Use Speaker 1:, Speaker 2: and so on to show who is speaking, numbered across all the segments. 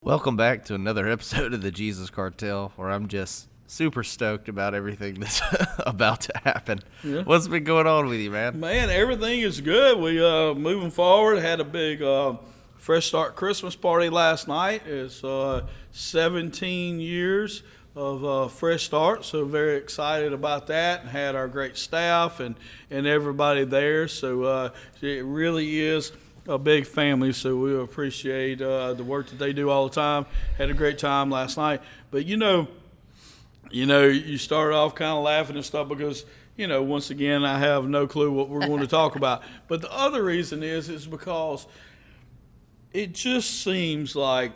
Speaker 1: Welcome back to another episode of the Jesus Cartel, where I'm just super stoked about everything that's about to happen.
Speaker 2: Yeah.
Speaker 1: What's been going on with you, man?
Speaker 2: Man, everything is good. We moving forward. Had a big fresh start Christmas party last night. It's 17 years of fresh start, so very excited about that. And had our great staff and everybody there. So it really is a big family. So we appreciate the work that they do all the time. Had a great time last night. But you started off kind of laughing and stuff because, once again, I have no clue what we're going to talk about. But the other reason is because it just seems like,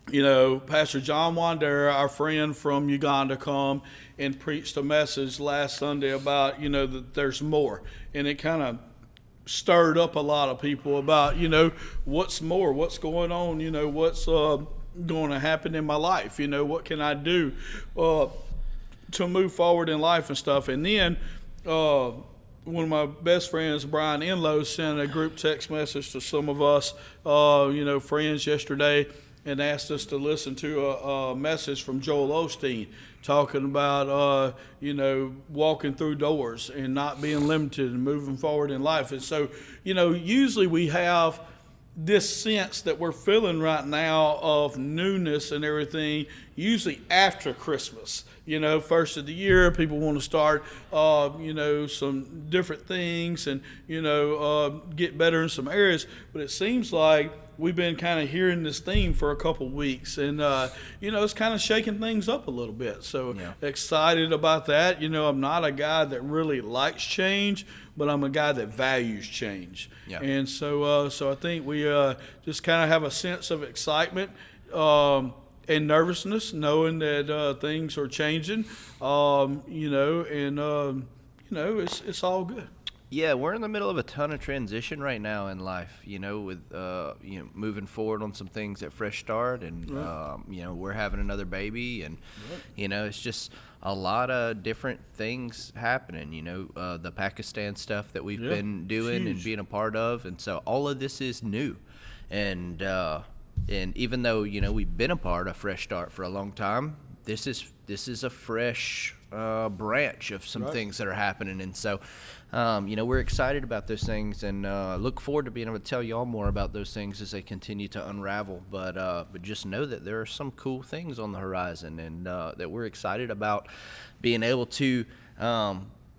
Speaker 2: Pastor John Wandera, our friend from Uganda, come and preached a message last Sunday about, that there's more. And it kind of stirred up a lot of people about, what's more, what's going on, what's going to happen in my life, what can I do to move forward in life and stuff. And then one of my best friends, Brian Enlow, sent a group text message to some of us, friends yesterday, and asked us to listen to a message from Joel Osteen talking about, walking through doors and not being limited and moving forward in life. And so, usually we have this sense that we're feeling right now of newness and everything, usually after Christmas. First of the year, people want to start, some different things and, get better in some areas. But it seems like we've been kind of hearing this theme for a couple weeks, and it's kind of shaking things up a little bit. So excited about that. I'm not a guy that really likes change, but I'm a guy that values change. Yeah. And so I think we just kind of have a sense of excitement and nervousness, knowing that things are changing. It's all good.
Speaker 1: Yeah, we're in the middle of a ton of transition right now in life, with, moving forward on some things at Fresh Start, and, we're having another baby, and, it's just a lot of different things happening, the Pakistan stuff that we've been doing and being a part of, and so all of this is new, and even though, we've been a part of Fresh Start for a long time, this is a fresh branch of some things that are happening, and so we're excited about those things, and look forward to being able to tell y'all more about those things as they continue to unravel. But just know that there are some cool things on the horizon, and that we're excited about being able to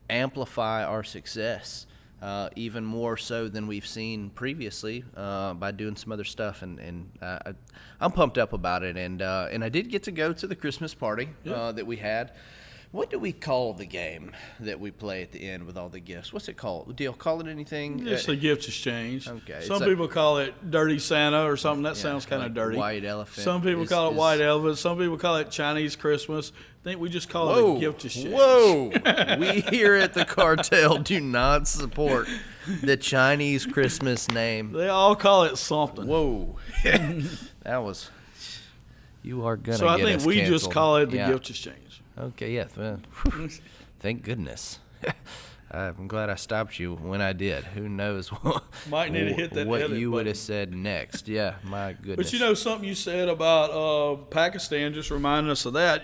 Speaker 1: amplify our success even more so than we've seen previously by doing some other stuff, and I'm pumped up about it. And I did get to go to the Christmas party that we had. What do we call the game that we play at the end with all the gifts? What's it called? Do you call it anything?
Speaker 2: It's a gift exchange.
Speaker 1: Okay.
Speaker 2: Some people call it Dirty Santa or something. That sounds kind of dirty.
Speaker 1: White elephant.
Speaker 2: Some people call it white elephant. Some people call it Chinese Christmas. I think we just call it a gift exchange.
Speaker 1: Whoa! We here at the Cartel do not support the Chinese Christmas name.
Speaker 2: They all call it something.
Speaker 1: Whoa. That was... You are going to
Speaker 2: get us canceled. So I think we just call it the gift exchange.
Speaker 1: Okay, yes. Well, thank goodness. I'm glad I stopped you when I did. Who knows what you would have said next. Yeah, my goodness.
Speaker 2: But something you said about Pakistan just reminded us of that.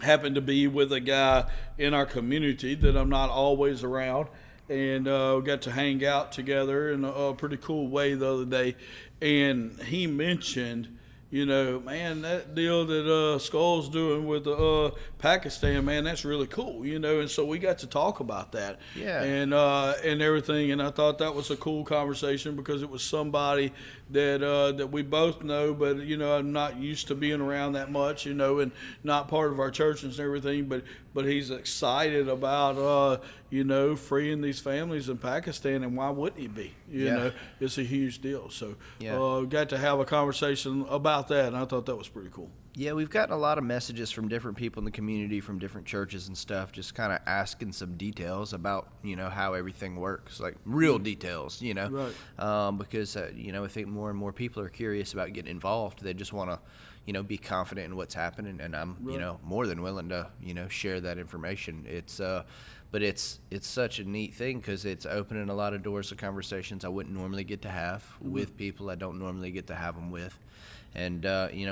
Speaker 2: Happened to be with a guy in our community that I'm not always around, and got to hang out together in a pretty cool way the other day. And he mentioned, man, that deal that Skull's doing with Pakistan, man, that's really cool, and so we got to talk about that, and everything, and I thought that was a cool conversation because it was somebody that we both know, but I'm not used to being around that much, and not part of our churches and everything, but he's excited about freeing these families in Pakistan, and why wouldn't he be? It's a huge deal. So got to have a conversation about that, and I thought that was pretty cool.
Speaker 1: Yeah, we've gotten a lot of messages from different people in the community, from different churches and stuff, just kind of asking some details about, how everything works, like real details,
Speaker 2: Right.
Speaker 1: because, I think more and more people are curious about getting involved. They just want to, be confident in what's happening, and I'm,
Speaker 2: Right.
Speaker 1: more than willing to, share that information. But it's such a neat thing because it's opening a lot of doors to conversations I wouldn't normally get to have with people I don't normally get to have them with. And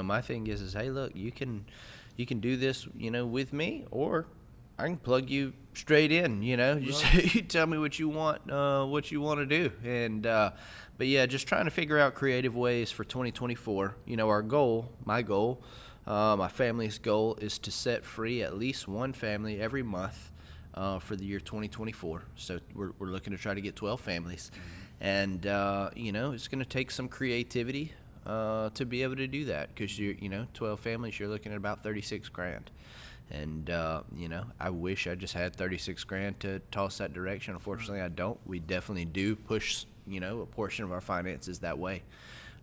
Speaker 1: my thing is hey, look, you can do this, with me, or I can plug you straight in. Just you tell me what you want to do. And but yeah, just trying to figure out creative ways for 2024. Our goal, my goal, my family's goal is to set free at least one family every month for the year 2024. So we're looking to try to get 12 families, and it's going to take some creativity to be able to do that, because 12 families, you're looking at about 36 grand. And I wish I just had 36 grand to toss that direction. Unfortunately, I don't. We definitely do push a portion of our finances that way,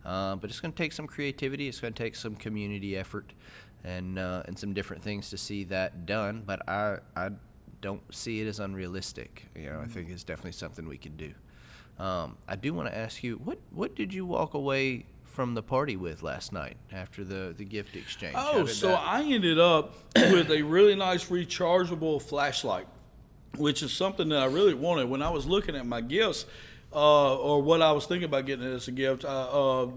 Speaker 1: but it's going to take some creativity. It's going to take some community effort, and some different things to see that done. But I don't see it as unrealistic. I think it's definitely something we can do. I do want to ask you, what did you walk away from the party with last night after the gift exchange?
Speaker 2: Oh, so I ended up with a really nice rechargeable flashlight, which is something that I really wanted. When I was looking at my gifts, or what I was thinking about getting as a gift,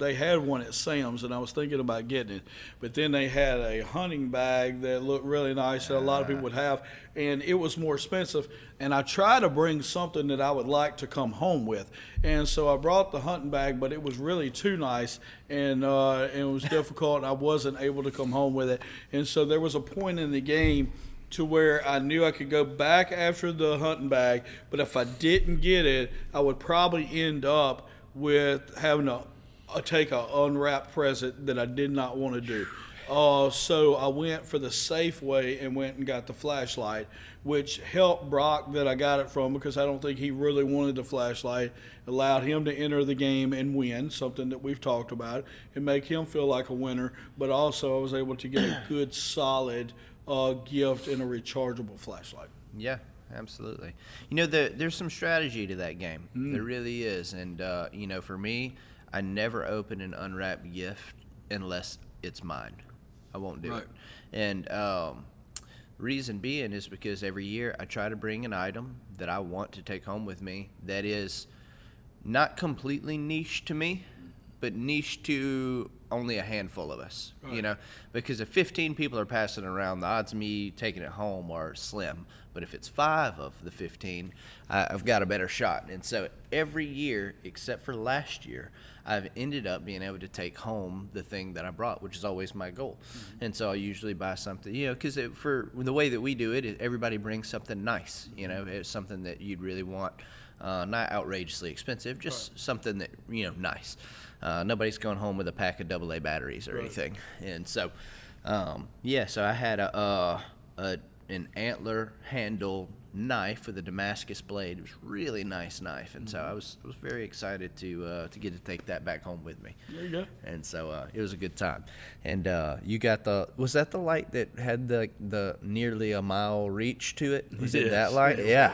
Speaker 2: they had one at Sam's, and I was thinking about getting it. But then they had a hunting bag that looked really nice that a lot of people would have, and it was more expensive. And I tried to bring something that I would like to come home with. And so I brought the hunting bag, but it was really too nice, and it was difficult, and I wasn't able to come home with it. And so there was a point in the game to where I knew I could go back after the hunting bag, but if I didn't get it, I would probably end up with having to take an unwrapped present that I did not want to do. So I went for the safe way and went and got the flashlight, which helped Brock that I got it from, because I don't think he really wanted the flashlight. Allowed him to enter the game and win, something that we've talked about, and make him feel like a winner. But also I was able to get a good, solid gift and a rechargeable flashlight.
Speaker 1: Yeah, absolutely. There's some strategy to that game. There really is. And, for me, I never open an unwrapped gift unless it's mine. I won't do it. And reason being is because every year I try to bring an item that I want to take home with me that is not completely niche to me, but niche to only a handful of us, because if 15 people are passing around, the odds of me taking it home are slim. But if it's 5 of the 15, I've got a better shot. And so every year, except for last year, I've ended up being able to take home the thing that I brought, which is always my goal. And so I usually buy something, because for the way that we do it, everybody brings something nice. It's something that you'd really want, not outrageously expensive, just something that, nice. Nobody's going home with a pack of AA batteries or anything. And so, so I had an antler handle knife with a Damascus blade. It was a really nice knife, and so I was very excited to get to take that back home with me.
Speaker 2: There you go.
Speaker 1: And so it was a good time. And you got was that the light that had the nearly a mile reach to it? Was it that light? Yeah.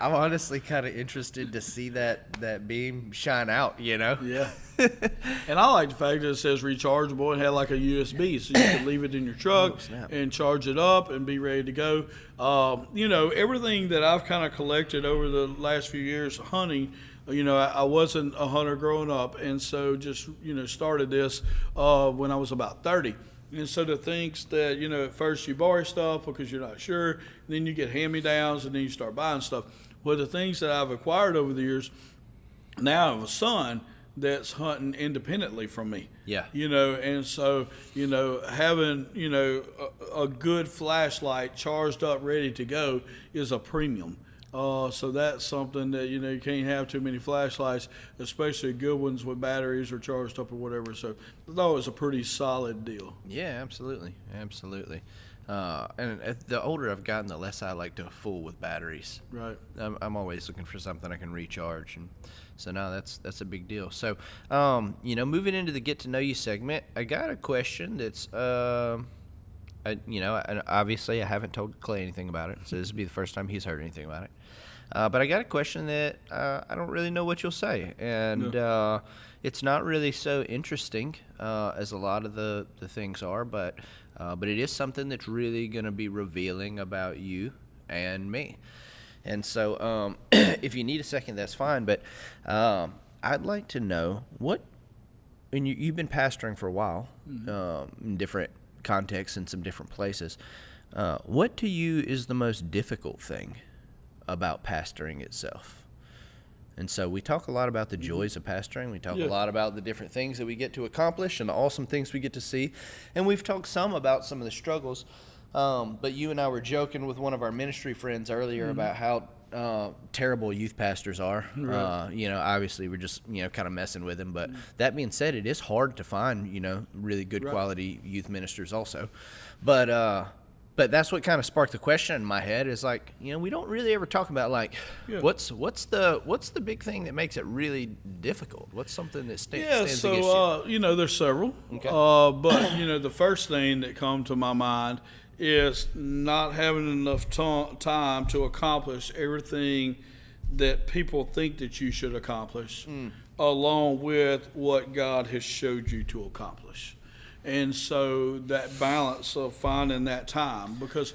Speaker 1: I'm honestly kind of interested to see that beam shine out.
Speaker 2: Yeah. And I like the fact that it says rechargeable and had like a USB, so you can leave it in your truck and charge it up and be ready to go. Everything that I've kind of collected over the last few years hunting, I wasn't a hunter growing up, and so just, started this when I was about 30. And so the things that, at first you borrow stuff because you're not sure, then you get hand-me-downs, and then you start buying stuff. Well, the things that I've acquired over the years, now I have a son that's hunting independently from me.
Speaker 1: Yeah.
Speaker 2: And so, having, a good flashlight charged up, ready to go is a premium. So that's something that, you can't have too many flashlights, especially good ones with batteries or charged up or whatever. So I thought it was a pretty solid deal.
Speaker 1: Yeah, absolutely. Absolutely. And the older I've gotten, the less I like to fool with batteries.
Speaker 2: Right.
Speaker 1: I'm always looking for something I can recharge, and so now that's a big deal. So, moving into the get to know you segment, I got a question that's, obviously I haven't told Clay anything about it, so this will be the first time he's heard anything about it. But I got a question that I don't really know what you'll say, and it's not really so interesting as a lot of the things are, but it is something that's really going to be revealing about you and me. And so if you need a second, that's fine, but I'd like to know and you've been pastoring for a while, in different contexts in some different places. What to you is the most difficult thing about pastoring itself? And so we talk a lot about the joys of pastoring. We talk a lot about the different things that we get to accomplish and the awesome things we get to see. And we've talked some about some of the struggles. But you and I were joking with one of our ministry friends earlier about how terrible youth pastors are. Right. Obviously we're just, kind of messing with them. But that being said, it is hard to find, really good quality youth ministers also. But that's what kind of sparked the question in my head is like, we don't really ever talk about what's the big thing that makes it really difficult? What's something that stands against you?
Speaker 2: There's several. Okay. But the first thing that comes to my mind is not having enough time to accomplish everything that people think that you should accomplish, along with what God has showed you to accomplish. And so that balance of finding that time, because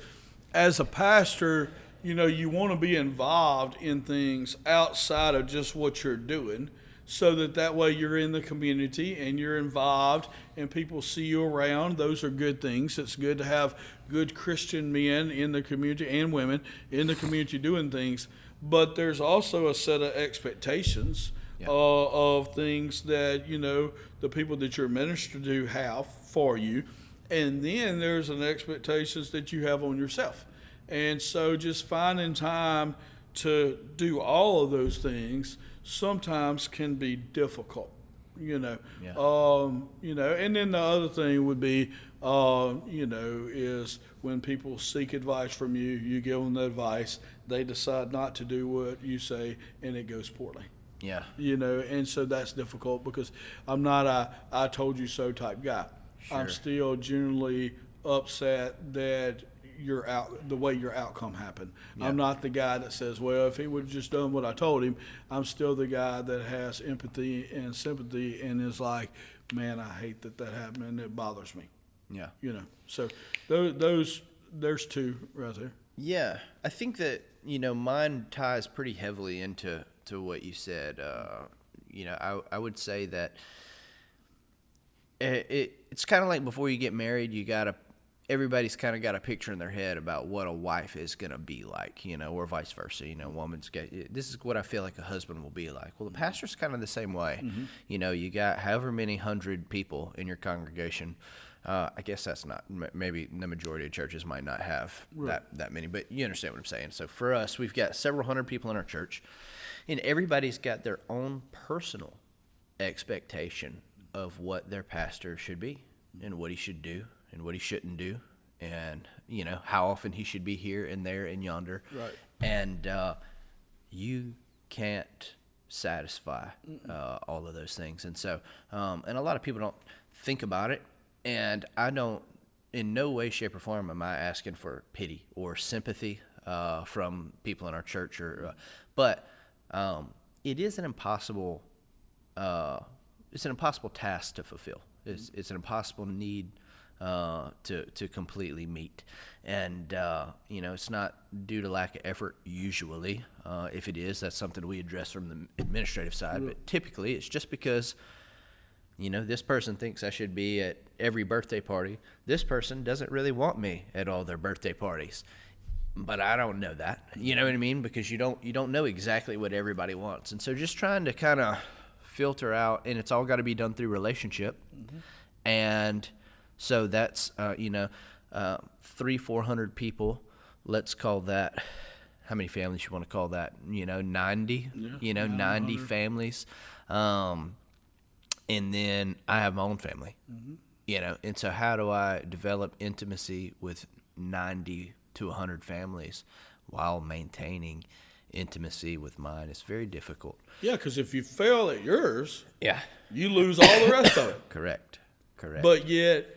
Speaker 2: as a pastor, you want to be involved in things outside of just what you're doing, so that way you're in the community and you're involved and people see you around. Those are good things. It's good to have good Christian men in the community and women in the community doing things. But there's also a set of expectations of things that, the people that you're ministering to have for you. And then there's an expectations that you have on yourself. And so just finding time to do all of those things sometimes can be difficult, and then the other thing would be, is when people seek advice from you, you give them the advice, they decide not to do what you say, and it goes poorly.
Speaker 1: Yeah.
Speaker 2: And so that's difficult because I'm not a I told you so type guy. Sure. I'm still generally upset that the way your outcome happened. Yeah. I'm not the guy that says, well, if he would have just done what I told him. I'm still the guy that has empathy and sympathy and is like, man, I hate that happened and it bothers me.
Speaker 1: Yeah.
Speaker 2: So there's two right there.
Speaker 1: Yeah. I think that, mine ties pretty heavily into what you said. I would say that it's kind of like before you get married, everybody's kind of got a picture in their head about what a wife is going to be like, or vice versa. This is what I feel like a husband will be like. Well, the pastor's kind of the same way. Mm-hmm. You got however many 100 people in your congregation. I guess that's not, maybe the majority of churches might not have that many, but you understand what I'm saying. So for us, we've got several hundred people in our church, and everybody's got their own personal expectation of what their pastor should be and what he should do and what he shouldn't do, and how often he should be here and there and yonder. Right. And you can't satisfy all of those things. And so, and a lot of people don't think about it. And I don't, in no way, shape, or form am I asking for pity or sympathy from people in our church, but it is an impossible. It's an impossible task to fulfill. It's an impossible need to completely meet, and it's not due to lack of effort usually. If it is, that's something we address from the administrative side. But typically, it's just because this person thinks I should be at every birthday party. This person doesn't really want me at all their birthday parties. But I don't know that. You know what I mean? Because you don't know exactly what everybody wants. And so just trying to kind of filter out, and it's all got to be done through relationship. Mm-hmm. And so that's 300-400 people. Let's call that, how many families you want to call that? 90. 90 families. And then I have my own family. Mm-hmm. And so how do I develop intimacy with 90 to 100 families while maintaining intimacy with mine. It's very difficult.
Speaker 2: Yeah, because if you fail at yours,
Speaker 1: Yeah.
Speaker 2: you lose all the rest of it.
Speaker 1: Correct.
Speaker 2: But yet,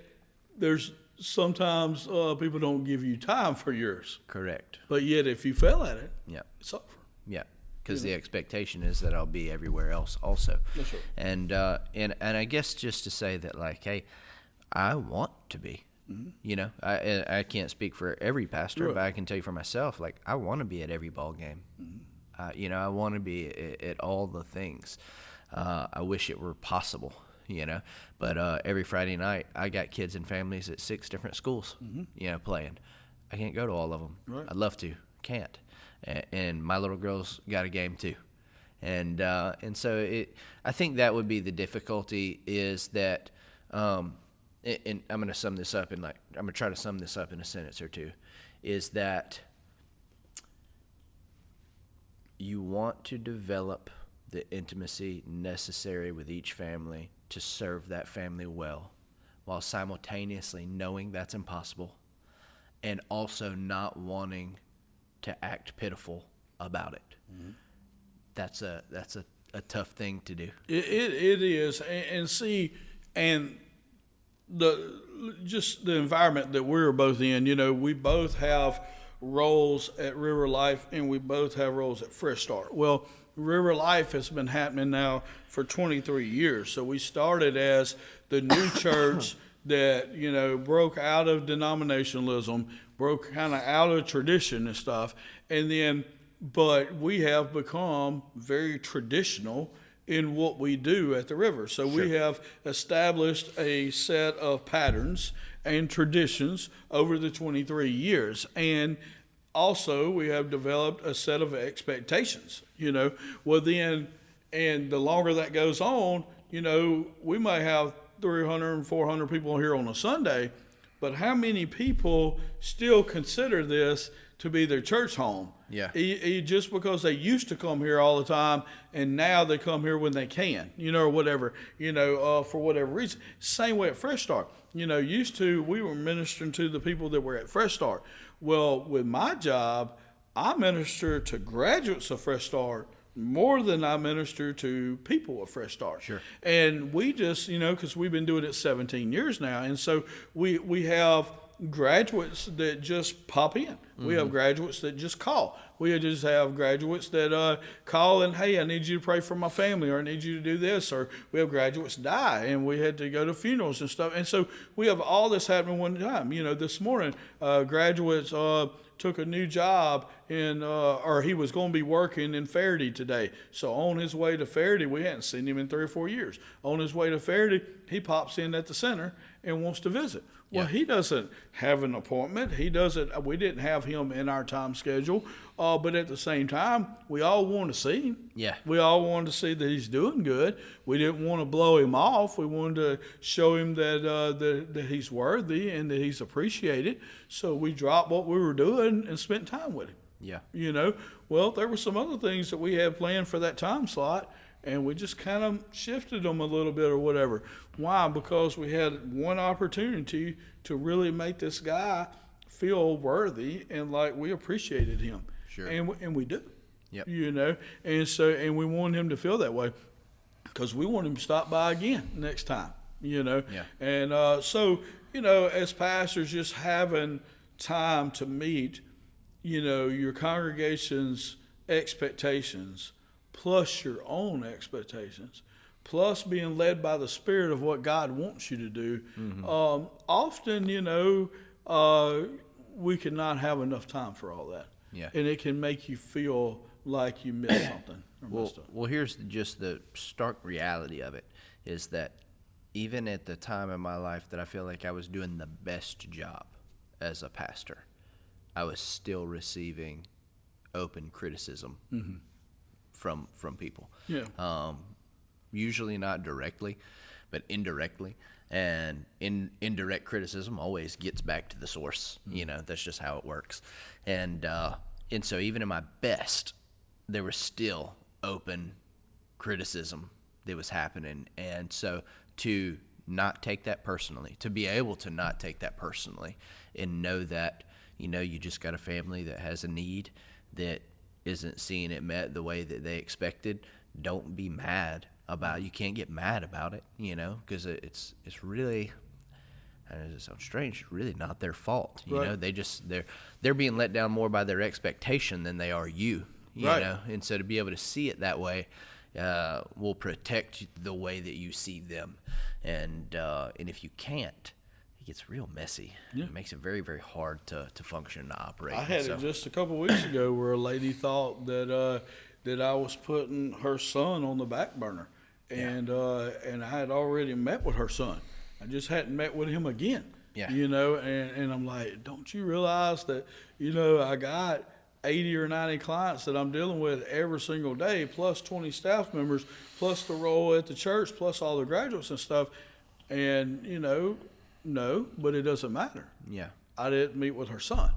Speaker 2: there's sometimes people don't give you time for yours.
Speaker 1: Correct.
Speaker 2: But yet, if you fail at it,
Speaker 1: Yeah.
Speaker 2: it's over.
Speaker 1: Yeah. Because the expectation is that I'll be everywhere else also.
Speaker 2: That's right.
Speaker 1: And I guess just to say that, like, hey, I want to be. You know, I can't speak for every pastor,
Speaker 2: Right.
Speaker 1: but I can tell you for myself, like, I want to be at every ball game. You know, I want to be at all the things. I wish it were possible, you know, but every Friday night I got kids and families at 6 different schools, you know, playing. I can't go to all of them.
Speaker 2: Right.
Speaker 1: I'd love to, can't. And my little girl's got a game too. And so I think that would be the difficulty, is that, and I'm going to sum this up I'm going to try to sum this up in a sentence or two, is that you want to develop the intimacy necessary with each family to serve that family well, while simultaneously knowing that's impossible, and also not wanting to act pitiful about it. That's a tough thing to do.
Speaker 2: It is, and see, and just the environment that we're both in. You know, we both have roles at River Life, and we both have roles at Fresh Start. Well, River Life has been happening now for 23 years. So we started as the new church that, you know, broke out of denominationalism, broke kind of out of tradition and stuff, and then, but we have become very traditional in what we do at the river. So we have established a set of patterns and traditions over the 23 years. And also we have developed a set of expectations, you know. Well then, and the longer that goes on, you know, we may have 300 and 400 people here on a Sunday, but how many people still consider this to be their church home?
Speaker 1: Yeah.
Speaker 2: Just because they used to come here all the time, and now they come here when they can, you know, or whatever, you know, for whatever reason. Same way at Fresh Start. You know, used to, we were ministering to the people that were at Fresh Start. Well, with my job, I minister to graduates of Fresh Start more than I minister to people of Fresh Start.
Speaker 1: Sure.
Speaker 2: And we just, you know, because we've been doing it 17 years now, and so we have graduates that just pop in. We have graduates that just call. We just have graduates that call and, hey, I need you to pray for my family, or I need you to do this, or we have graduates die and we had to go to funerals and stuff. And so we have all this happening one time. You know, this morning, graduates took a new job or he was going to be working in Faraday today. So on his way to Faraday, we hadn't seen him in 3 or 4 years. On his way to Faraday, he pops in at the center and wants to visit. Well, he doesn't have an appointment. We didn't have him in our time schedule. But at the same time, we all want to see him.
Speaker 1: Yeah.
Speaker 2: We all wanted to see that he's doing good. We didn't want to blow him off. We wanted to show him that he's worthy and that he's appreciated. So we dropped what we were doing and spent time with him.
Speaker 1: Yeah.
Speaker 2: You know, well, there were some other things that we had planned for that time slot, and we just kind of shifted them a little bit or whatever. Why? Because we had one opportunity to really make this guy feel worthy and like we appreciated him.
Speaker 1: Sure.
Speaker 2: And we do.
Speaker 1: Yep.
Speaker 2: You know, and we want him to feel that way because we want him to stop by again next time, you know.
Speaker 1: Yeah.
Speaker 2: And so, you know, as pastors, just having time to meet, you know, your congregation's expectations plus your own expectations, plus being led by the Spirit of what God wants you to do. Often, you know, we cannot have enough time for all that.
Speaker 1: Yeah.
Speaker 2: And it can make you feel like you missed something. Or messed up.
Speaker 1: Well, here's just the stark reality of it, is that even at the time in my life that I feel like I was doing the best job as a pastor, I was still receiving open criticism from people.
Speaker 2: Yeah.
Speaker 1: Usually not directly, but indirectly. And indirect criticism always gets back to the source. You know, that's just how it works. And so even in my best, there was still open criticism that was happening. And so to not take that personally, to be able to not take that personally and know that you just got a family that has a need that isn't seeing it met the way that they expected, don't be mad about it. You can't get mad about it, because it's really, I know it sounds strange, really not their fault. They're being let down more by their expectation than they are you. And so to be able to see it that way will protect the way that you see them. And if you can't, it gets real messy. Yeah. It makes it very, very hard to function and to operate.
Speaker 2: I had it just a couple of weeks ago where a lady thought that I was putting her son on the back burner. And I had already met with her son. I just hadn't met with him again. Yeah. And I'm like, don't you realize that, I got 80 or 90 clients that I'm dealing with every single day, plus 20 staff members, plus the role at the church, plus all the graduates and stuff. And, no, but it doesn't matter.
Speaker 1: Yeah.
Speaker 2: I didn't meet with her son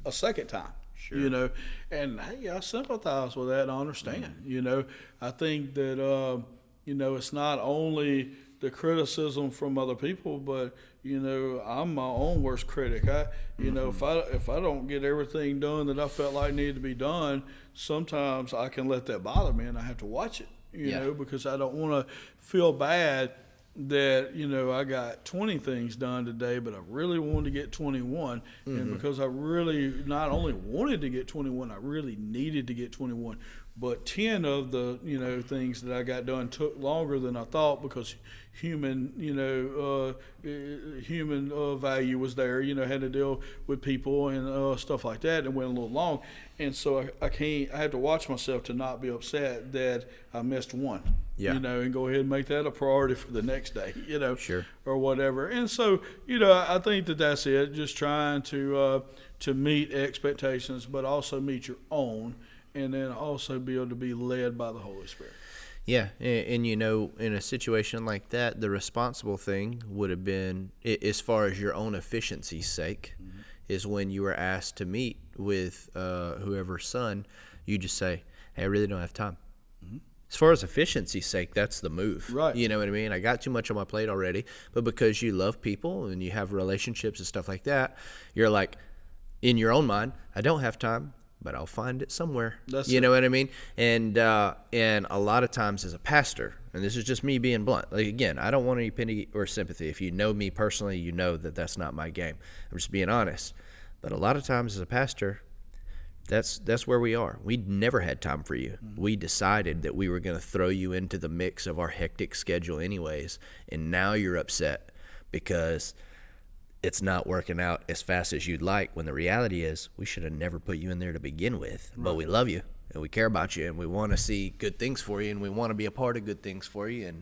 Speaker 2: a second time. Sure. And hey, I sympathize with that and I understand. I think that, it's not only the criticism from other people, but I'm my own worst critic. If I don't get everything done that I felt like needed to be done, sometimes I can let that bother me, and I have to watch it. Because I don't want to feel bad that I got 20 things done today, but I really wanted to get 21, and because I really not only wanted to get 21, I really needed to get 21. But 10 of the things that I got done took longer than I thought because human value was there. Had to deal with people and stuff like that, and went a little long. And so I have to watch myself to not be upset that I missed one. Yeah. And go ahead and make that a priority for the next day.
Speaker 1: Sure.
Speaker 2: Or whatever. And so I think that's it. Just trying to meet expectations, but also meet your own. And then also be able to be led by the Holy Spirit.
Speaker 1: Yeah, and in a situation like that, the responsible thing would have been, as far as your own efficiency's sake, is when you were asked to meet with whoever's son, you just say, hey, I really don't have time. As far as efficiency's sake, that's the move.
Speaker 2: Right.
Speaker 1: You know what I mean? I got too much on my plate already, but because you love people and you have relationships and stuff like that, you're like, in your own mind, I don't have time, but I'll find it somewhere. You know what I mean? And a lot of times as a pastor, and this is just me being blunt, like, again, I don't want any pity or sympathy. If you know me personally, you know that that's not my game. I'm just being honest. But a lot of times as a pastor, that's where we are. We never had time for you. We decided that we were going to throw you into the mix of our hectic schedule anyways, and now you're upset because it's not working out as fast as you'd like, when the reality is we should have never put you in there to begin with. Right. But we love you and we care about you and we want to see good things for you and we want to be a part of good things for you.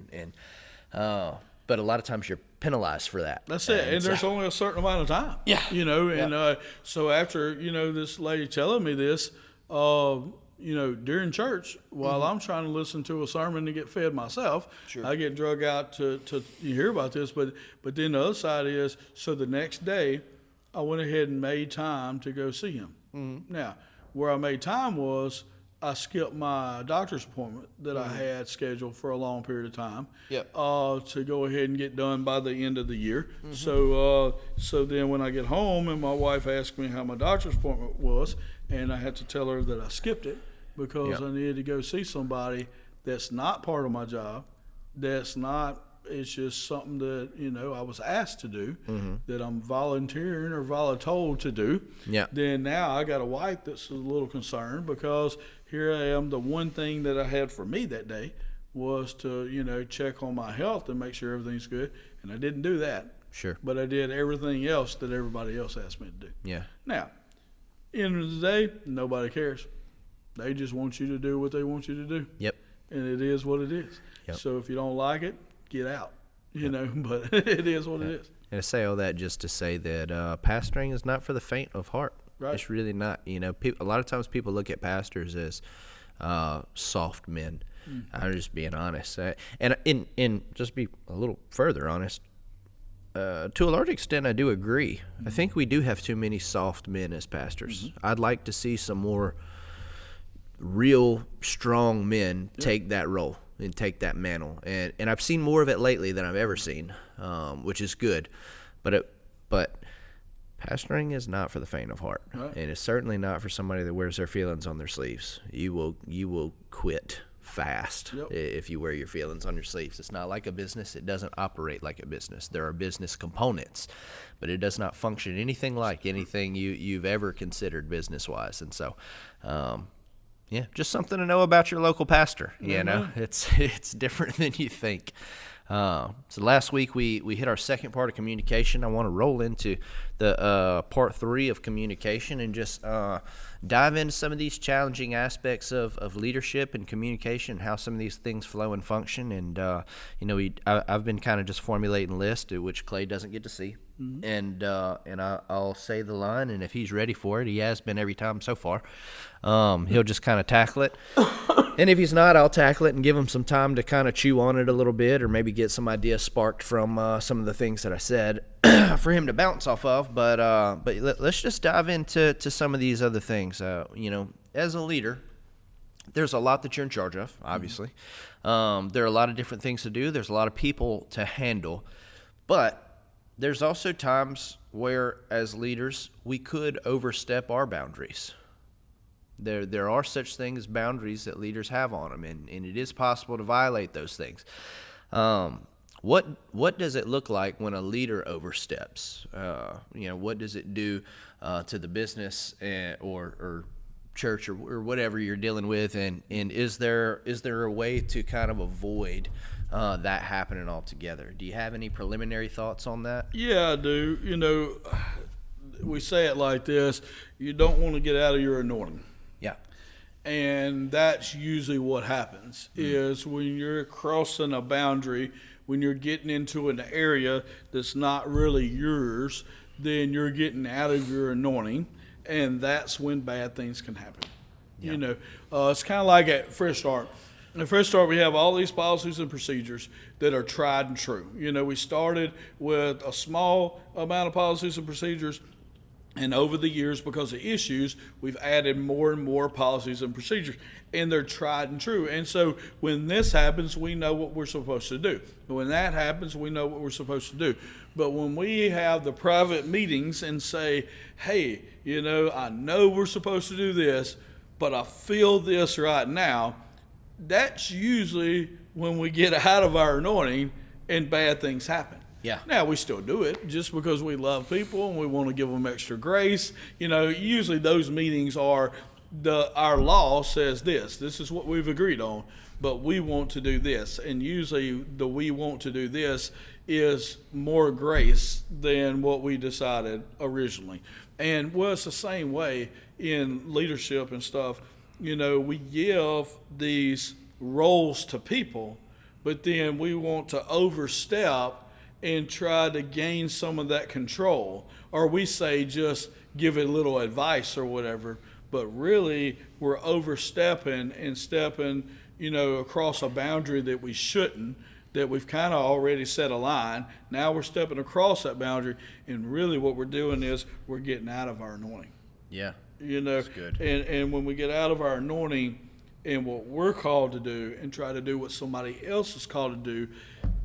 Speaker 1: But a lot of times you're penalized for that.
Speaker 2: That's it. And there's only a certain amount of time.
Speaker 1: Yeah.
Speaker 2: So after, this lady telling me this, during church, while I'm trying to listen to a sermon to get fed myself, sure, I get drug out to you hear about this. But then the other side is, so the next day, I went ahead and made time to go see him. Now, where I made time was I skipped my doctor's appointment that I had scheduled for a long period of time.
Speaker 1: Yep.
Speaker 2: To go ahead and get done by the end of the year. So then when I get home and my wife asked me how my doctor's appointment was, and I had to tell her that I skipped it because I needed to go see somebody that's not part of my job, it's just something that, I was asked to do, that I'm volunteering or voluntold to do.
Speaker 1: Yeah.
Speaker 2: Then now I got a wife that's a little concerned because here I am, the one thing that I had for me that day was to, check on my health and make sure everything's good. And I didn't do that.
Speaker 1: Sure.
Speaker 2: But I did everything else that everybody else asked me to do.
Speaker 1: Yeah.
Speaker 2: Now, end of the day, nobody cares. They just want you to do what they want you to do.
Speaker 1: Yep.
Speaker 2: And it is what it is.
Speaker 1: Yep.
Speaker 2: So if you don't like it, get out. But it is what it is.
Speaker 1: And I say all that just to say that pastoring is not for the faint of heart.
Speaker 2: Right.
Speaker 1: It's really not. A lot of times people look at pastors as soft men. I'm just being honest. And just be a little further honest, to a large extent, I do agree. I think we do have too many soft men as pastors. I'd like to see some more real strong men take that role and take that mantle. And I've seen more of it lately than I've ever seen, which is good. But Pastoring is not for the faint of heart,
Speaker 2: Right.
Speaker 1: and it's certainly not for somebody that wears their feelings on their sleeves. You will quit fast if you wear your feelings on your sleeves. It's not like a business. It doesn't operate like a business. There are business components, but it does not function anything like anything you've ever considered business-wise. And so, yeah, just something to know about your local pastor. You know, it's different than you think. So last week we hit our second part of communication. I want to roll into the part 3 of communication and just dive into some of these challenging aspects of leadership and communication, how some of these things flow and function. And I've been kind of just formulating a list, which Clay doesn't get to see. Mm-hmm. And I'll say the line, and if he's ready for it, he has been every time so far. He'll just kind of tackle it. And if he's not, I'll tackle it and give him some time to kind of chew on it a little bit, or maybe get some ideas sparked from some of the things that I said for him to bounce off of. But let's just dive into some of these other things. As a leader, there's a lot that you're in charge of, obviously. There are a lot of different things to do. There's a lot of people to handle. But there's also times where, as leaders, we could overstep our boundaries. There are such things as boundaries that leaders have on them, and it is possible to violate those things. What does it look like when a leader oversteps? What does it do to the business or church or whatever you're dealing with? And is there a way to kind of avoid that happening altogether? Do you have any preliminary thoughts on that?
Speaker 2: Yeah, I do. We say it like this: you don't want to get out of your anointing.
Speaker 1: Yeah.
Speaker 2: And that's usually what happens is when you're crossing a boundary, when you're getting into an area that's not really yours, then you're getting out of your anointing, and that's when bad things can happen. Yeah. It's kind of like at Fresh Start. At Fresh Start, we have all these policies and procedures that are tried and true. We started with a small amount of policies and procedures, and over the years, because of issues, we've added more and more policies and procedures, and they're tried and true. And so when this happens, we know what we're supposed to do. When that happens, we know what we're supposed to do. But when we have the private meetings and say, hey, I know we're supposed to do this, but I feel this right now, that's usually when we get out of our anointing and bad things happen.
Speaker 1: Yeah.
Speaker 2: Now, we still do it just because we love people and we want to give them extra grace. Usually those meetings are our law says this is what we've agreed on, but we want to do this. And usually the we want to do this is more grace than what we decided originally. And it's the same way in leadership and stuff. We give these roles to people, but then we want to overstep and try to gain some of that control, or we say just give it a little advice or whatever, but really we're overstepping and stepping across a boundary that we shouldn't, that we've kind of already set a line. Now we're stepping across that boundary, and really what we're doing is we're getting out of our anointing.
Speaker 1: Yeah,
Speaker 2: that's
Speaker 1: good.
Speaker 2: And when we get out of our anointing and what we're called to do and try to do what somebody else is called to do,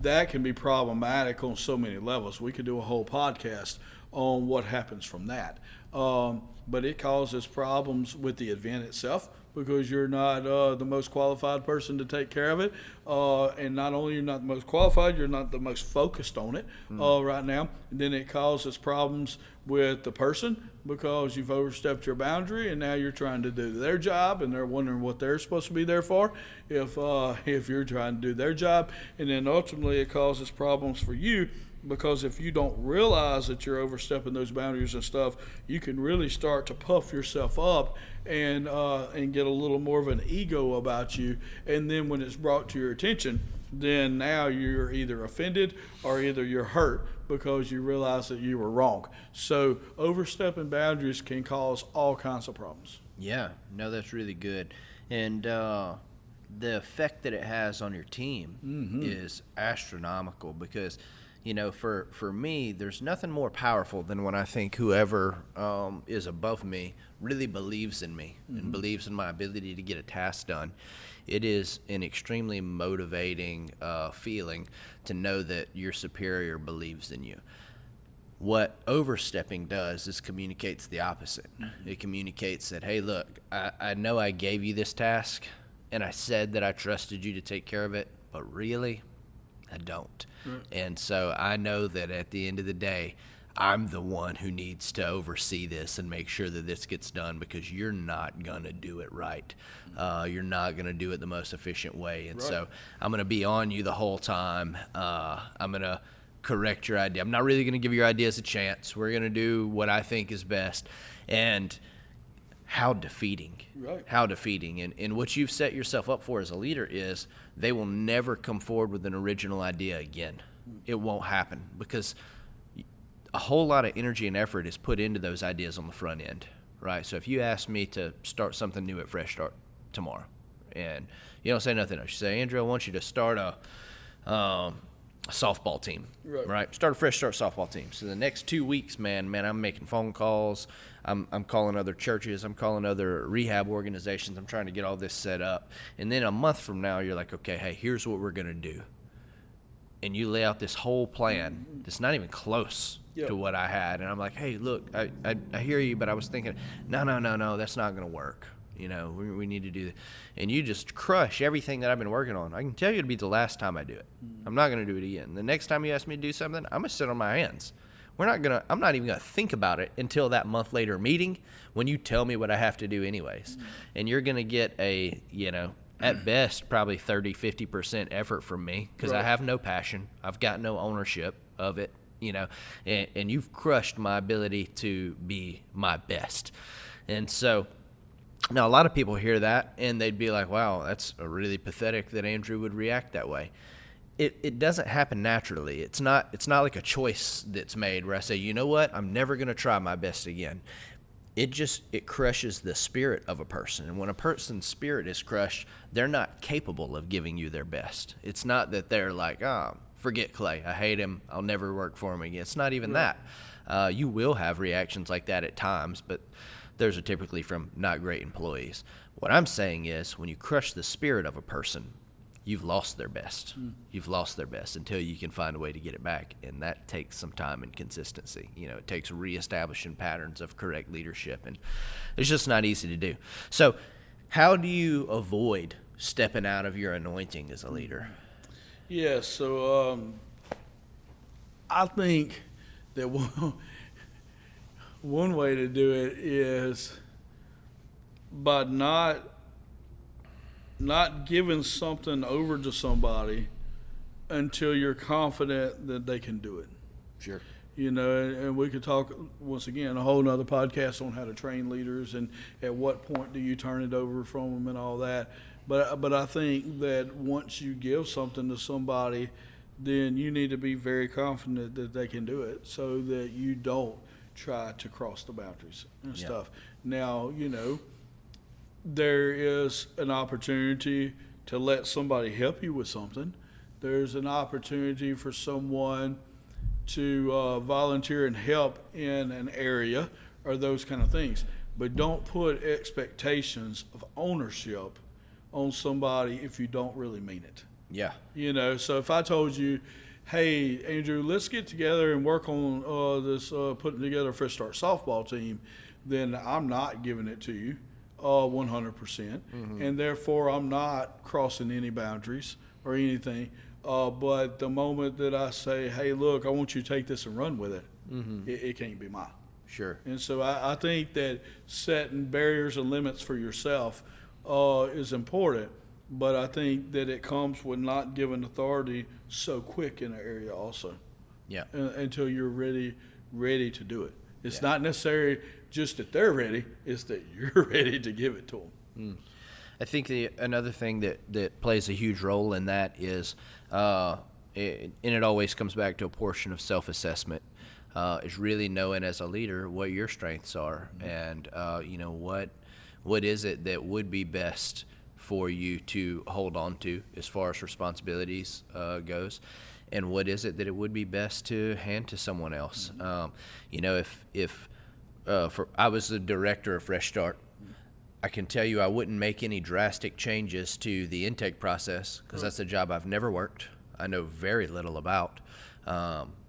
Speaker 2: that can be problematic on so many levels. We could do a whole podcast on what happens from that. But it causes problems with the event itself because you're not the most qualified person to take care of it. And not only you're not the most qualified, you're not the most focused on it right now. And then it causes problems with the person because you've overstepped your boundary and now you're trying to do their job and they're wondering what they're supposed to be there for if you're trying to do their job. And then ultimately it causes problems for you because if you don't realize that you're overstepping those boundaries and stuff, you can really start to puff yourself up and get a little more of an ego about you. And then when it's brought to your attention, then now you're either offended or either you're hurt because you realize that you were wrong. So overstepping boundaries can cause all kinds of problems.
Speaker 1: Yeah, no, that's really good. And the effect that it has on your team is astronomical because, for me, there's nothing more powerful than when I think whoever is above me really believes in me and believes in my ability to get a task done. It is an extremely motivating feeling to know that your superior believes in you. What overstepping does is communicates the opposite. It communicates that, hey, look, I know I gave you this task and I said that I trusted you to take care of it, but really, I don't. Right. And so I know that at the end of the day, I'm the one who needs to oversee this and make sure that this gets done, because you're not going to do it right. You're not going to do it the most efficient way. And so I'm going to be on you the whole time. I'm going to correct your idea. I'm not really going to give your ideas a chance. We're going to do what I think is best. And how defeating. Right. How defeating. And what you've set yourself up for as a leader is they will never come forward with an original idea again. It won't happen, because a whole lot of energy and effort is put into those ideas on the front end, right? So if you ask me to start something new at Fresh Start tomorrow, and you don't say nothing else, you say, Andrew, I want you to start a softball team, right? Start a Fresh Start softball team. So the next 2 weeks, man, I'm making phone calls. I'm calling other churches. I'm calling other rehab organizations. I'm trying to get all this set up. And then a month from now, you're like, okay, hey, here's what we're going to do. And you lay out this whole plan that's not even close to what I had. And I'm like, hey, look, I hear you, but I was thinking, no, that's not going to work. You know, we need to do that. And you just crush everything that I've been working on. I can tell you it'll be the last time I do it. I'm not going to do it again. The next time you ask me to do something, I'm going to sit on my hands. I'm not even going to think about it until that month later meeting when you tell me what I have to do anyways. And you're going to get a, at best, probably 30-50% effort from me, because I have no passion. I've got no ownership of it, and you've crushed my ability to be my best. And so now a lot of people hear that and they'd be like, wow, that's really pathetic that Andrew would react that way. It doesn't happen naturally. It's not like a choice that's made where I say, you know what, I'm never going to try my best again. It crushes the spirit of a person. And when a person's spirit is crushed, they're not capable of giving you their best. It's not that they're like, forget Clay, I hate him, I'll never work for him again. It's not even that. You will have reactions like that at times, but those are typically from not great employees. What I'm saying is, when you crush the spirit of a person, you've lost their best. You've lost their best until you can find a way to get it back. And that takes some time and consistency. It takes reestablishing patterns of correct leadership. And it's just not easy to do. So how do you avoid stepping out of your anointing as a leader?
Speaker 2: Yeah, so I think that one way to do it is by not giving something over to somebody until you're confident that they can do it.
Speaker 1: Sure.
Speaker 2: And we could talk, once again, a whole nother podcast on how to train leaders and at what point do you turn it over from them and all that. But I think that once you give something to somebody, then you need to be very confident that they can do it, so that you don't try to cross the boundaries and stuff. Now, there is an opportunity to let somebody help you with something. There's an opportunity for someone to volunteer and help in an area or those kind of things. But don't put expectations of ownership on somebody if you don't really mean it.
Speaker 1: Yeah.
Speaker 2: So if I told you, hey, Andrew, let's get together and work on this putting together a Fresh Start softball team, then I'm not giving it to you 100%. And therefore I'm not crossing any boundaries or anything. But the moment that I say, hey, look, I want you to take this and run with it, it can't be mine.
Speaker 1: Sure.
Speaker 2: And so I think that setting barriers and limits for yourself is important. But I think that it comes with not giving authority so quick in the area also.
Speaker 1: Yeah.
Speaker 2: Until you're ready to do it. It's not necessarily just that they're ready, it's that you're ready to give it to them.
Speaker 1: I think another thing that plays a huge role in that is, and it always comes back to a portion of self-assessment, is really knowing as a leader what your strengths are, and what is it that would be best for you to hold on to as far as responsibilities goes, and what is it that it would be best to hand to someone else. If I was the director of Fresh Start, I can tell you I wouldn't make any drastic changes to the intake process, because that's a job I've never worked. I know very little about.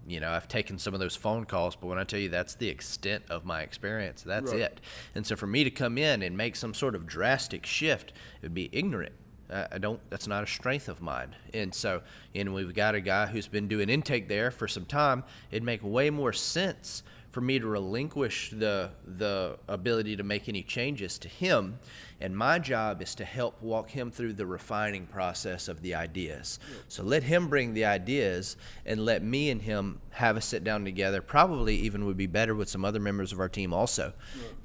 Speaker 1: I've taken some of those phone calls, but when I tell you that's the extent of my experience, that's
Speaker 2: Right.
Speaker 1: it. And so for me to come in and make some sort of drastic shift, it would be ignorant. That's not a strength of mine. And so, we've got a guy who's been doing intake there for some time. It'd make way more sense for me to relinquish the ability to make any changes to him. And my job is to help walk him through the refining process of the ideas. So let him bring the ideas and let me and him have a sit down together. Probably even would be better with some other members of our team also.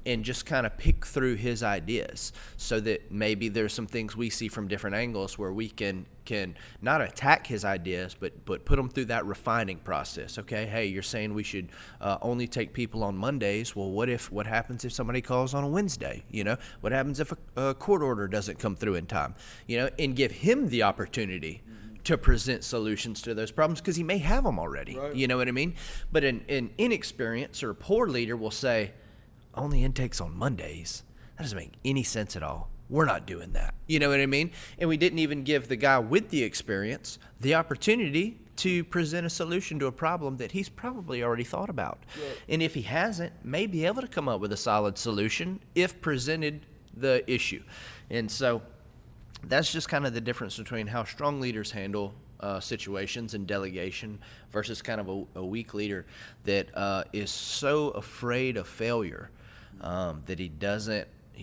Speaker 1: And just kind of pick through his ideas so that maybe there's some things we see from different angles where we can not attack his ideas, but put them through that refining process. Okay, hey, you're saying we should only take people on Mondays. Well, what happens if somebody calls on a Wednesday? What happens if a court order doesn't come through in time? And give him the opportunity to present solutions to those problems because he may have them already.
Speaker 2: Right.
Speaker 1: You know what I mean? But an inexperienced or a poor leader will say, only intakes on Mondays. That doesn't make any sense at all. We're not doing that. You know what I mean? And we didn't even give the guy with the experience the opportunity to present a solution to a problem that he's probably already thought about.
Speaker 2: Right.
Speaker 1: And if he hasn't, may be able to come up with a solid solution if presented the issue. And so that's just kind of the difference between how strong leaders handle situations and delegation versus kind of a weak leader that is so afraid of failure that he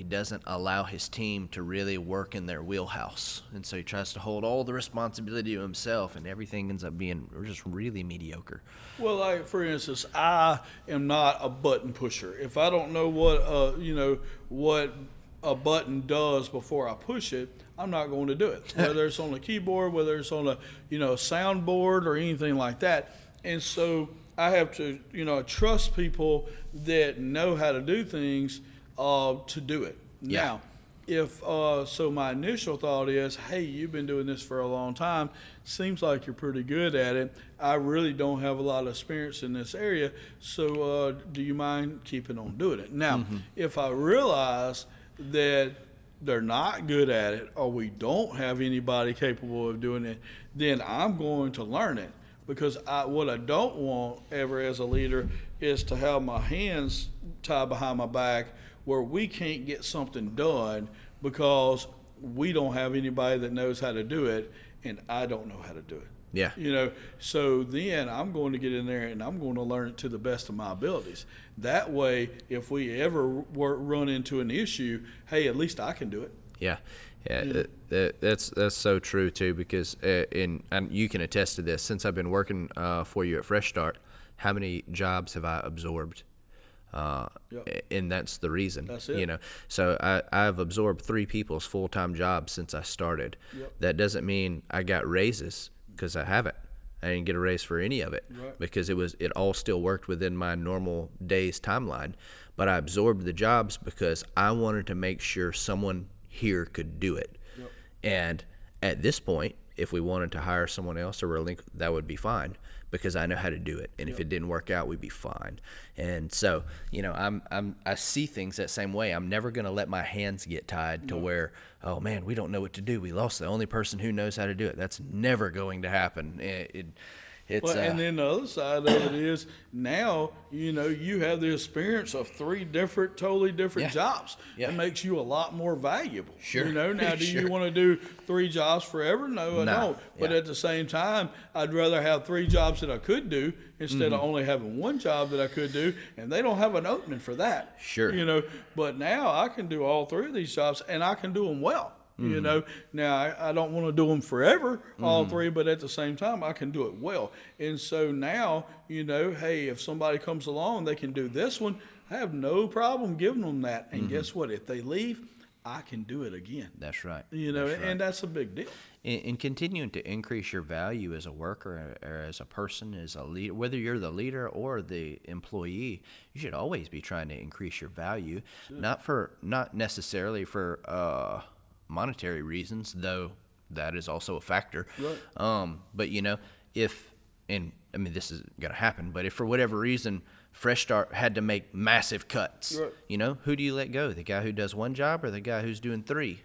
Speaker 1: doesn't allow his team to really work in their wheelhouse. And so he tries to hold all the responsibility to himself, and everything ends up being just really mediocre.
Speaker 2: Well, like for instance, I am not a button pusher. If I don't know what a button does before I push it, I'm not going to do it. Whether it's on a keyboard, whether it's on a soundboard or anything like that. And so I have to trust people that know how to do things to do it.
Speaker 1: Yeah.
Speaker 2: Now, if so my initial thought is, hey, you've been doing this for a long time, seems like you're pretty good at it. I really don't have a lot of experience in this area, so do you mind keeping on doing it? Now, if I realize that they're not good at it or we don't have anybody capable of doing it, then I'm going to learn it. Because what I don't want ever as a leader is to have my hands tied behind my back where we can't get something done because we don't have anybody that knows how to do it and I don't know how to do it.
Speaker 1: Yeah.
Speaker 2: So then I'm going to get in there and I'm going to learn it to the best of my abilities. That way, if we ever run into an issue, hey, at least I can do it.
Speaker 1: Yeah. That's so true too, because and you can attest to this. Since I've been working for you at Fresh Start, how many jobs have I absorbed? And that's the reason.
Speaker 2: That's it.
Speaker 1: So I've absorbed 3 people's full-time jobs since I started.
Speaker 2: Yep.
Speaker 1: That doesn't mean I got raises, because I haven't. I didn't get a raise for any of it,
Speaker 2: Right.
Speaker 1: because it all still worked within my normal day's timeline. But I absorbed the jobs because I wanted to make sure someone here could do it.
Speaker 2: Yep. And
Speaker 1: at this point, if we wanted to hire someone else or that would be fine, because I know how to do it. And if it didn't work out, we'd be fine. And so, I see things that same way. I'm never going to let my hands get tied to where, oh man, we don't know what to do. We lost the only person who knows how to do it. That's never going to happen.
Speaker 2: and then the other side of it is now, you have the experience of 3 totally different jobs.
Speaker 1: Yeah.
Speaker 2: It makes you a lot more valuable.
Speaker 1: Sure.
Speaker 2: Now do
Speaker 1: Sure.
Speaker 2: you want to do 3 jobs forever? No, I don't. But at the same time, I'd rather have 3 jobs that I could do instead of only having 1 job that I could do, and they don't have an opening for that.
Speaker 1: Sure.
Speaker 2: But now I can do all 3 of these jobs, and I can do them well. Now I don't want to do them forever, all 3, but at the same time, I can do it well. And so now, hey, if somebody comes along, they can do this one. I have no problem giving them that. And guess what? If they leave, I can do it again.
Speaker 1: That's right.
Speaker 2: And that's a big deal.
Speaker 1: In continuing to increase your value as a worker or as a person, as a leader, whether you're the leader or the employee, you should always be trying to increase your value, not necessarily for monetary reasons, though that is also a factor.
Speaker 2: Right.
Speaker 1: But this is going to happen, but if for whatever reason Fresh Start had to make massive cuts,
Speaker 2: right.
Speaker 1: Who do you let go? The guy who does 1 job or the guy who's doing 3?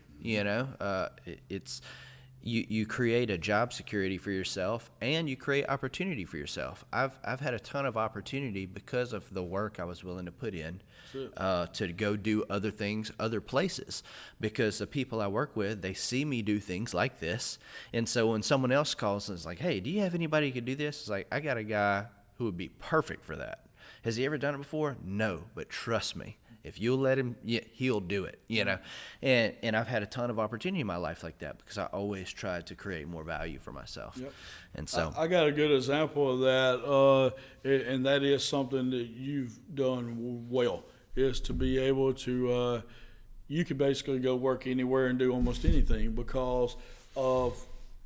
Speaker 1: you create a job security for yourself, and you create opportunity for yourself. I've had a ton of opportunity because of the work I was willing to put in to go do other things, other places, because the people I work with, they see me do things like this. And so when someone else calls and is like, hey, do you have anybody who could do this? It's like, I got a guy who would be perfect for that. Has he ever done it before? No, but trust me. If you'll let him, yeah, he'll do it, you know. And I've had a ton of opportunity in my life like that because I always tried to create more value for myself.
Speaker 2: Yep.
Speaker 1: And so
Speaker 2: I got a good example of that, and that is something that you've done well, is to be able to, you can basically go work anywhere and do almost anything because of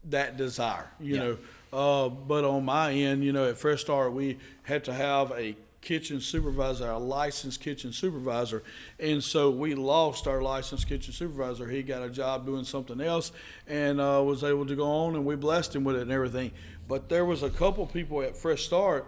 Speaker 2: that desire, you know. But on my end, you know, at Fresh Start, we had to have a kitchen supervisor, a licensed kitchen supervisor, and so we lost our licensed kitchen supervisor. He got a job doing something else and was able to go on, and we blessed him with it and everything. But there was a couple people at Fresh Start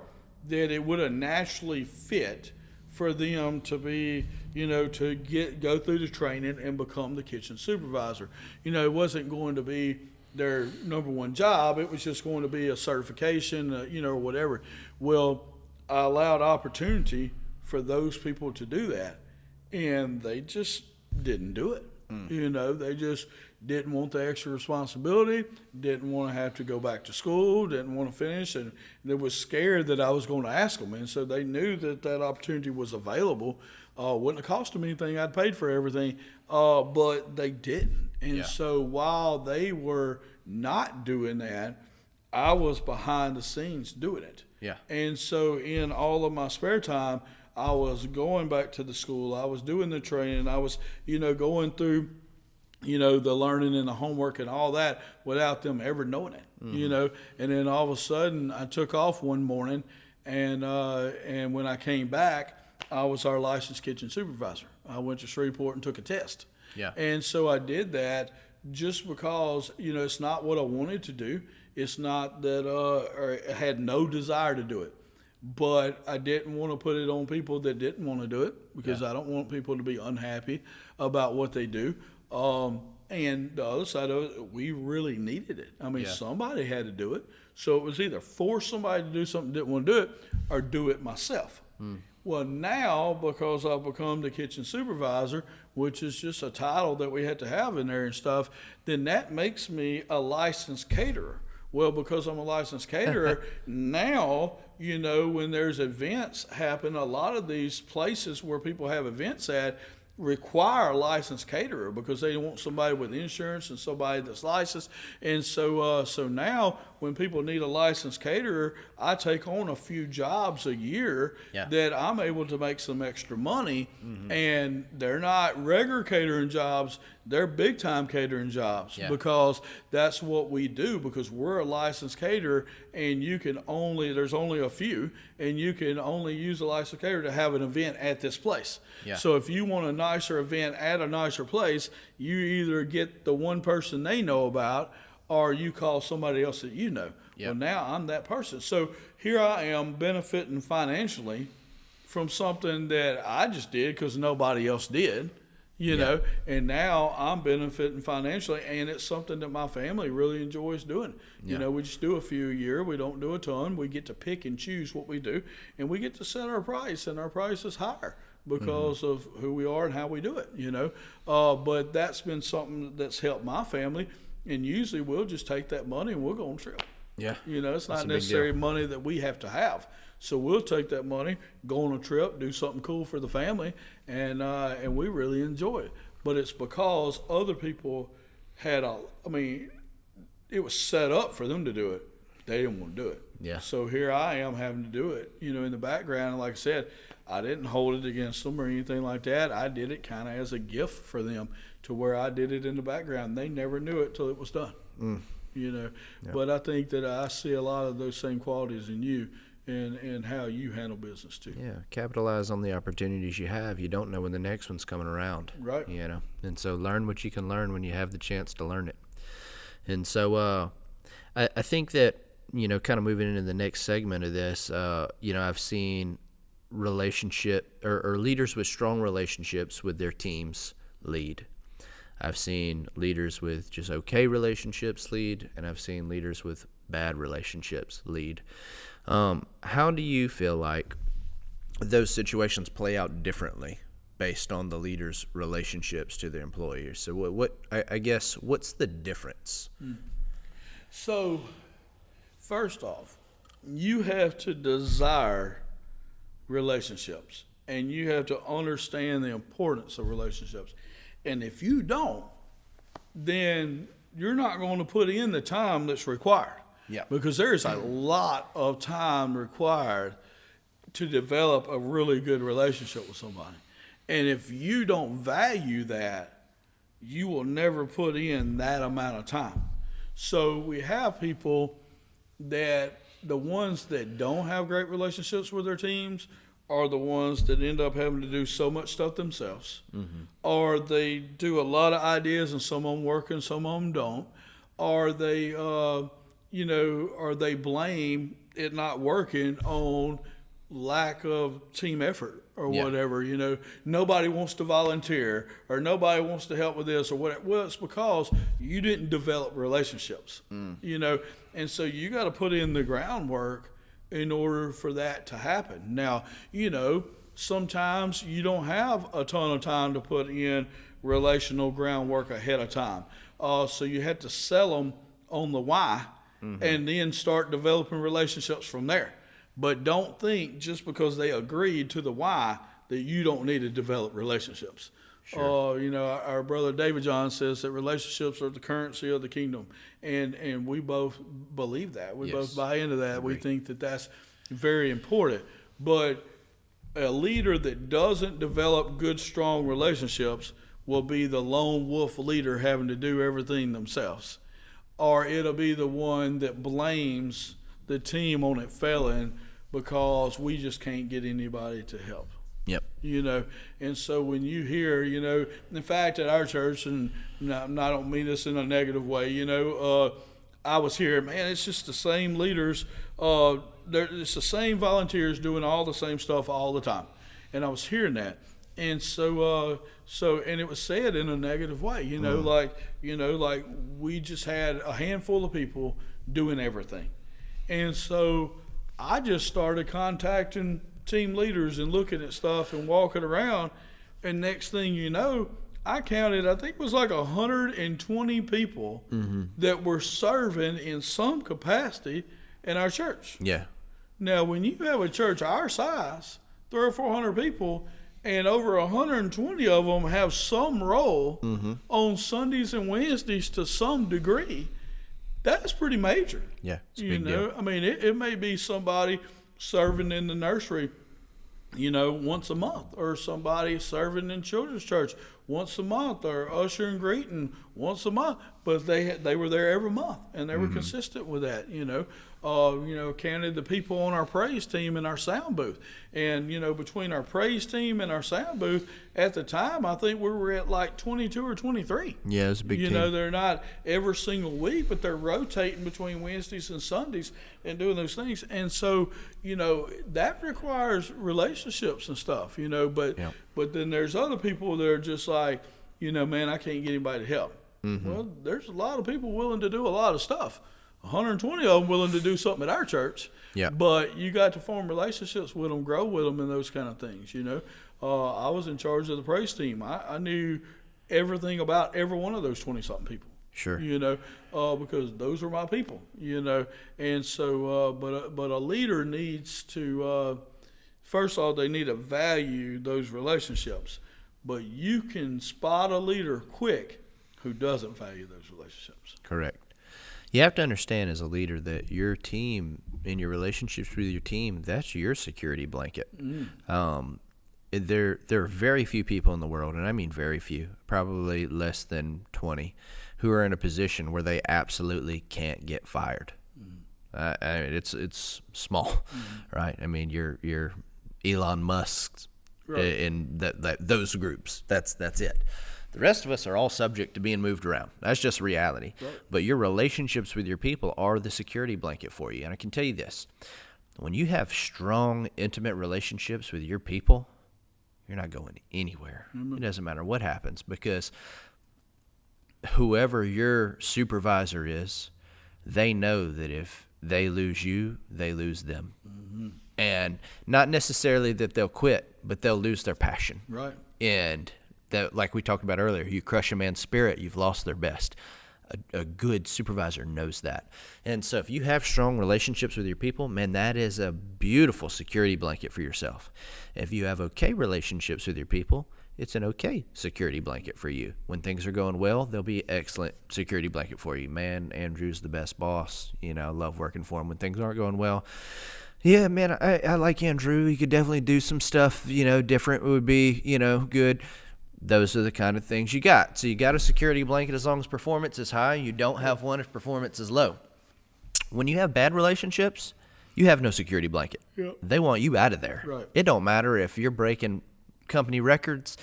Speaker 2: that it would have naturally fit for them to be, you know, to go through the training and become the kitchen supervisor. You know, it wasn't going to be their number one job. It was just going to be a certification, you know, or whatever. Well, I allowed opportunity for those people to do that, and they just didn't do it. You know, they just didn't want the extra responsibility, didn't want to have to go back to school, didn't want to finish, and they was scared that I was going to ask them. And so they knew that that opportunity was available. Wouldn't have cost them anything. I'd paid for everything, but they didn't. And so while they were not doing that, I was behind the scenes doing it.
Speaker 1: Yeah.
Speaker 2: And so in all of my spare time, I was going back to the school. I was doing the training. I was, you know, going through, you know, the learning and the homework and all that without them ever knowing it, you know. And then all of a sudden I took off one morning, and when I came back, I was our licensed kitchen supervisor. I went to Shreveport and took a test.
Speaker 1: Yeah.
Speaker 2: And so I did that just because, you know, it's not what I wanted to do. It's not that or I had no desire to do it, but I didn't want to put it on people that didn't want to do it, because I don't want people to be unhappy about what they do. And the other side of it, we really needed it. I mean, somebody had to do it. So it was either force somebody to do something that didn't want to do it, or do it myself. Well, now, because I've become the kitchen supervisor, which is just a title that we had to have in there and stuff, then that makes me a licensed caterer. Well, because I'm a licensed caterer, now, you know, when there's events happen, a lot of these places where people have events at require a licensed caterer because they want somebody with insurance and somebody that's licensed. And so now when people need a licensed caterer, I take on a few jobs a year that I'm able to make some extra money. And they're not regular catering jobs, they're big time catering jobs, because that's what we do, because we're a licensed caterer, and there's only a few, and you can only use a licensed caterer to have an event at this place. So if you want a nicer event at a nicer place, you either get the one person they know about, or you call somebody else that you know. Well, now I'm that person. So here I am benefiting financially from something that I just did because nobody else did, you know, and now I'm benefiting financially, and it's something that my family really enjoys doing. You know, we just do a few a year. We don't do a ton. We get to pick and choose what we do, and we get to set our price, and our price is higher because of who we are and how we do it, you know. But that's been something that's helped my family, and usually we'll just take that money and we'll go on a trip. You know, it's not necessarily money that we have to have. So we'll take that money, go on a trip, do something cool for the family, and we really enjoy it. But it's because other people had it was set up for them to do it. They didn't want to do it. So here I am having to do it, you know, in the background. And like I said, I didn't hold it against them or anything like that. I did it kind of as a gift for them, to where I did it in the background. They never knew it till it was done, you know. But I think that I see a lot of those same qualities in you, and how you handle business too.
Speaker 1: Capitalize on the opportunities you have. You don't know when the next one's coming around.
Speaker 2: Right.
Speaker 1: You know, and so learn what you can learn when you have the chance to learn it. And so I think that, you know, kind of moving into the next segment of this, you know, I've seen relationship or leaders with strong relationships with their teams lead. I've seen leaders with just okay relationships lead, and I've seen leaders with bad relationships lead. How do you feel like those situations play out differently based on the leader's relationships to their employees? So I guess, what's the difference?
Speaker 2: So, first off, you have to desire relationships, and you have to understand the importance of relationships. And if you don't, then you're not going to put in the time that's required.
Speaker 1: Yeah.
Speaker 2: Because there's a lot of time required to develop a really good relationship with somebody. And if you don't value that, you will never put in that amount of time. So we have people that the ones that don't have great relationships with their teams are the ones that end up having to do so much stuff themselves. Or they do a lot of ideas and some of them work and some of them don't. Or they, or they blame it not working on lack of team effort or whatever. Nobody wants to volunteer or nobody wants to help with this or whatever. Well, it's because you didn't develop relationships, and so you got to put in the groundwork in order for that to happen. Now, sometimes you don't have a ton of time to put in relational groundwork ahead of time. So you have to sell them on the why and then start developing relationships from there. But don't think just because they agreed to the why that you don't need to develop relationships. Sure. Our brother David John says that relationships are the currency of the kingdom, and we both believe that. We both buy into that. We think that that's very important. But a leader that doesn't develop good, strong relationships will be the lone wolf leader having to do everything themselves, or it'll be the one that blames the team on it failing because we just can't get anybody to help.
Speaker 1: Yep.
Speaker 2: And so when you hear, in fact, at our church, and I don't mean this in a negative way, I was here, man, it's just the same leaders, it's the same volunteers doing all the same stuff all the time. And I was hearing that. And so and it was said in a negative way, like we just had a handful of people doing everything. And so I just started contacting team leaders and looking at stuff and walking around, and next thing you know, I counted, I think it was like 120 people that were serving in some capacity in our church.
Speaker 1: Yeah.
Speaker 2: Now, when you have a church our size, 300 or 400 people, and over 120 of them have some role on Sundays and Wednesdays to some degree, that's pretty major.
Speaker 1: Yeah, it's a big deal.
Speaker 2: I mean, it may be somebody serving in the nursery, once a month, or somebody serving in children's church once a month, or usher and greeting once a month. But they were there every month, and they were consistent with that. Counted the people on our praise team and our sound booth, and between our praise team and our sound booth at the time, I think we were at like 22 or 23.
Speaker 1: Yeah, it's a big team.
Speaker 2: They're not every single week, but they're rotating between Wednesdays and Sundays and doing those things. And so that requires relationships and stuff. But then there's other people that are just like, man, I can't get anybody to help. Well, there's a lot of people willing to do a lot of stuff. 120 of them willing to do something at our church.
Speaker 1: Yeah.
Speaker 2: But you got to form relationships with them, grow with them, and those kind of things. I was in charge of the praise team. I knew everything about every one of those 20-something people.
Speaker 1: Sure.
Speaker 2: Because those are my people. And so, but a leader needs to, first of all, they need to value those relationships. But you can spot a leader quick who doesn't value those relationships.
Speaker 1: Correct. You have to understand as a leader that your team and your relationships with your team, that's your security blanket. There are very few people in the world, and I mean very few, probably less than 20, who are in a position where they absolutely can't get fired. It's small, right? I mean, you're Elon Musk in those groups. That's it. The rest of us are all subject to being moved around. That's just reality. Right. But your relationships with your people are the security blanket for you. And I can tell you this, when you have strong, intimate relationships with your people, you're not going anywhere. It doesn't matter what happens, because whoever your supervisor is, they know that if they lose you, they lose them. Mm-hmm. And not necessarily that they'll quit, but they'll lose their passion.
Speaker 2: Right.
Speaker 1: And that, like we talked about earlier, you crush a man's spirit, you've lost their best. A good supervisor knows that. And so if you have strong relationships with your people, man, that is a beautiful security blanket for yourself. If you have okay relationships with your people, it's an okay security blanket for you. When things are going well, they'll be excellent security blanket for you. Man, Andrew's the best boss. You know, I love working for him. When things aren't going well, yeah, man, I like Andrew. He could definitely do some stuff, you know, different would be, you know, good. Those are the kind of things you got. So you got a security blanket as long as performance is high. You don't have one if performance is low. When you have bad relationships, you have no security blanket.
Speaker 2: Yep.
Speaker 1: They want you out of there.
Speaker 2: Right.
Speaker 1: It don't matter if you're breaking company records,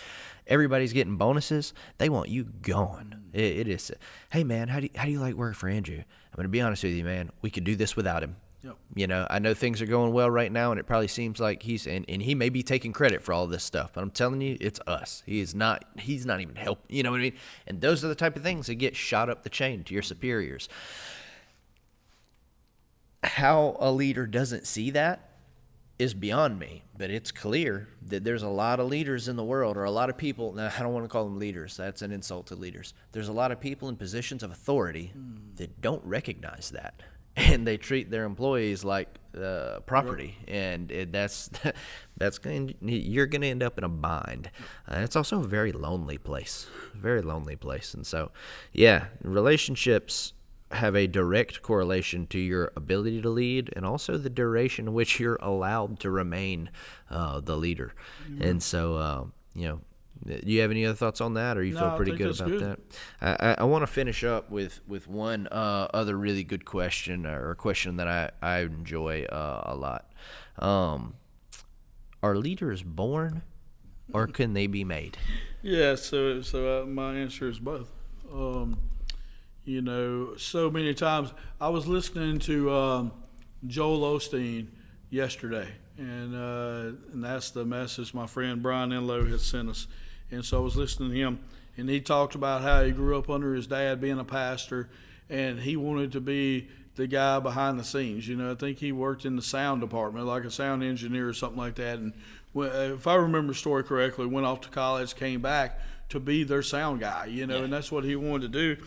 Speaker 1: everybody's getting bonuses. They want you gone. It is, hey, man, how do you like working for Andrew? I'm going to be honest with you, man. We could do this without him.
Speaker 2: Yep.
Speaker 1: You know, I know things are going well right now, and it probably seems like and he may be taking credit for all this stuff, but I'm telling you, it's us. He's not even helping, you know what I mean? And those are the type of things that get shot up the chain to your superiors. How a leader doesn't see that is beyond me, but it's clear that there's a lot of leaders in the world, or a lot of people. Now, I don't want to call them leaders. That's an insult to leaders. There's a lot of people in positions of authority that don't recognize that. And they treat their employees like property, and you're going to end up in a bind. It's also a very lonely place, and so, yeah, relationships have a direct correlation to your ability to lead, and also the duration in which you're allowed to remain the leader. Mm-hmm. And so, you know. Do you have any other thoughts on that, or you feel pretty good about that? I want to finish up with one other really good question, or a question that I enjoy a lot. Are leaders born, or can they be made?
Speaker 2: Yeah, so my answer is both. You know, so many times I was listening to Joel Osteen yesterday, and that's the message my friend Brian Enlow had sent us. And so I was listening to him, and he talked about how he grew up under his dad being a pastor, and he wanted to be the guy behind the scenes. You know, I think he worked in the sound department, like a sound engineer or something like that. And if I remember the story correctly, went off to college, came back to be their sound guy, you know, and that's what he wanted to do.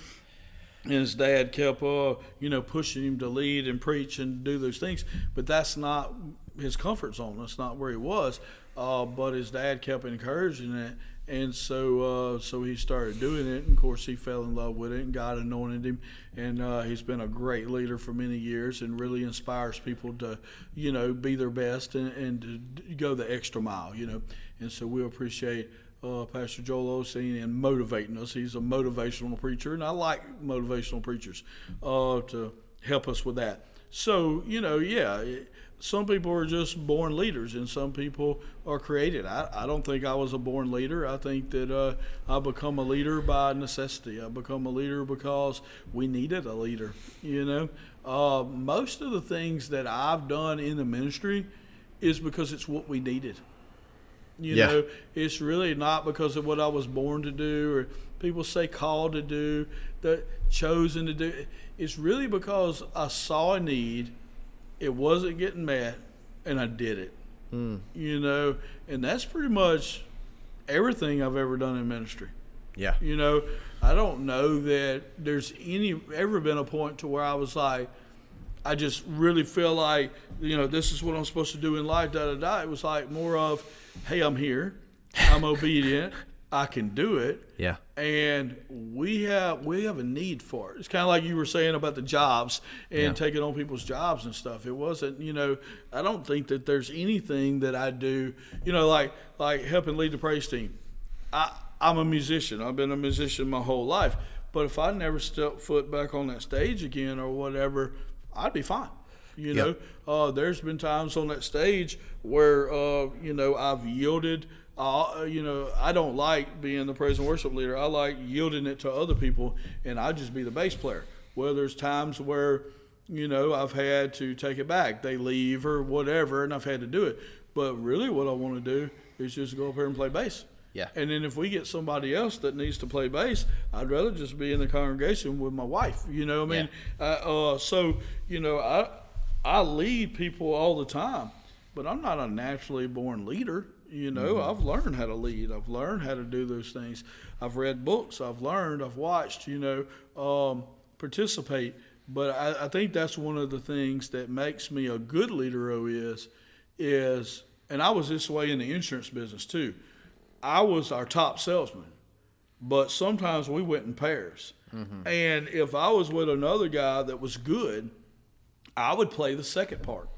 Speaker 2: And his dad kept, pushing him to lead and preach and do those things. But that's not his comfort zone. That's not where he was. But his dad kept encouraging it. And so he started doing it. And, of course, he fell in love with it, and God anointed him. And he's been a great leader for many years, and really inspires people to, you know, be their best and to go the extra mile, you know. And so we appreciate Pastor Joel Osteen and motivating us. He's a motivational preacher, and I like motivational preachers to help us with that. So, you know, some people are just born leaders, and some people are created. I don't think I was a born leader. I think that I become a leader by necessity. I become a leader because we needed a leader, you know. Most of the things that I've done in the ministry is because it's what we needed. You know, it's really not because of what I was born to do, or people say called to do, that chosen to do. It's really because I saw a need, it wasn't getting met, and I did it. You know, and that's pretty much everything I've ever done in ministry.
Speaker 1: Yeah.
Speaker 2: You know, I don't know that there's ever been a point to where I was like, I just really feel like, you know, this is what I'm supposed to do in life, It was like more of, hey, I'm here, I'm obedient, I can do it.
Speaker 1: Yeah.
Speaker 2: And we have a need for it. It's kind of like you were saying about the jobs and taking on people's jobs and stuff. It wasn't, you know, I don't think that there's anything that I do, you know, like helping lead the praise team. I'm a musician. I've been a musician my whole life. But if I never stepped foot back on that stage again or whatever, I'd be fine. You know, there's been times on that stage where, you know, I've yielded. You know, I don't like being the praise and worship leader. I like yielding it to other people, and I just be the bass player. Well, there's times where, you know, I've had to take it back. They leave or whatever, and I've had to do it. But really what I want to do is just go up here and play bass.
Speaker 1: Yeah.
Speaker 2: And then if we get somebody else that needs to play bass, I'd rather just be in the congregation with my wife. You know what I mean? So, you know, I lead people all the time, but I'm not a naturally born leader. You know, I've learned how to lead. I've learned how to do those things. I've read books. I've learned. I've watched, you know, participate. But I think that's one of the things that makes me a good leader, is, and I was this way in the insurance business too. I was our top salesman, but sometimes we went in pairs. And if I was with another guy that was good, I would play the second part.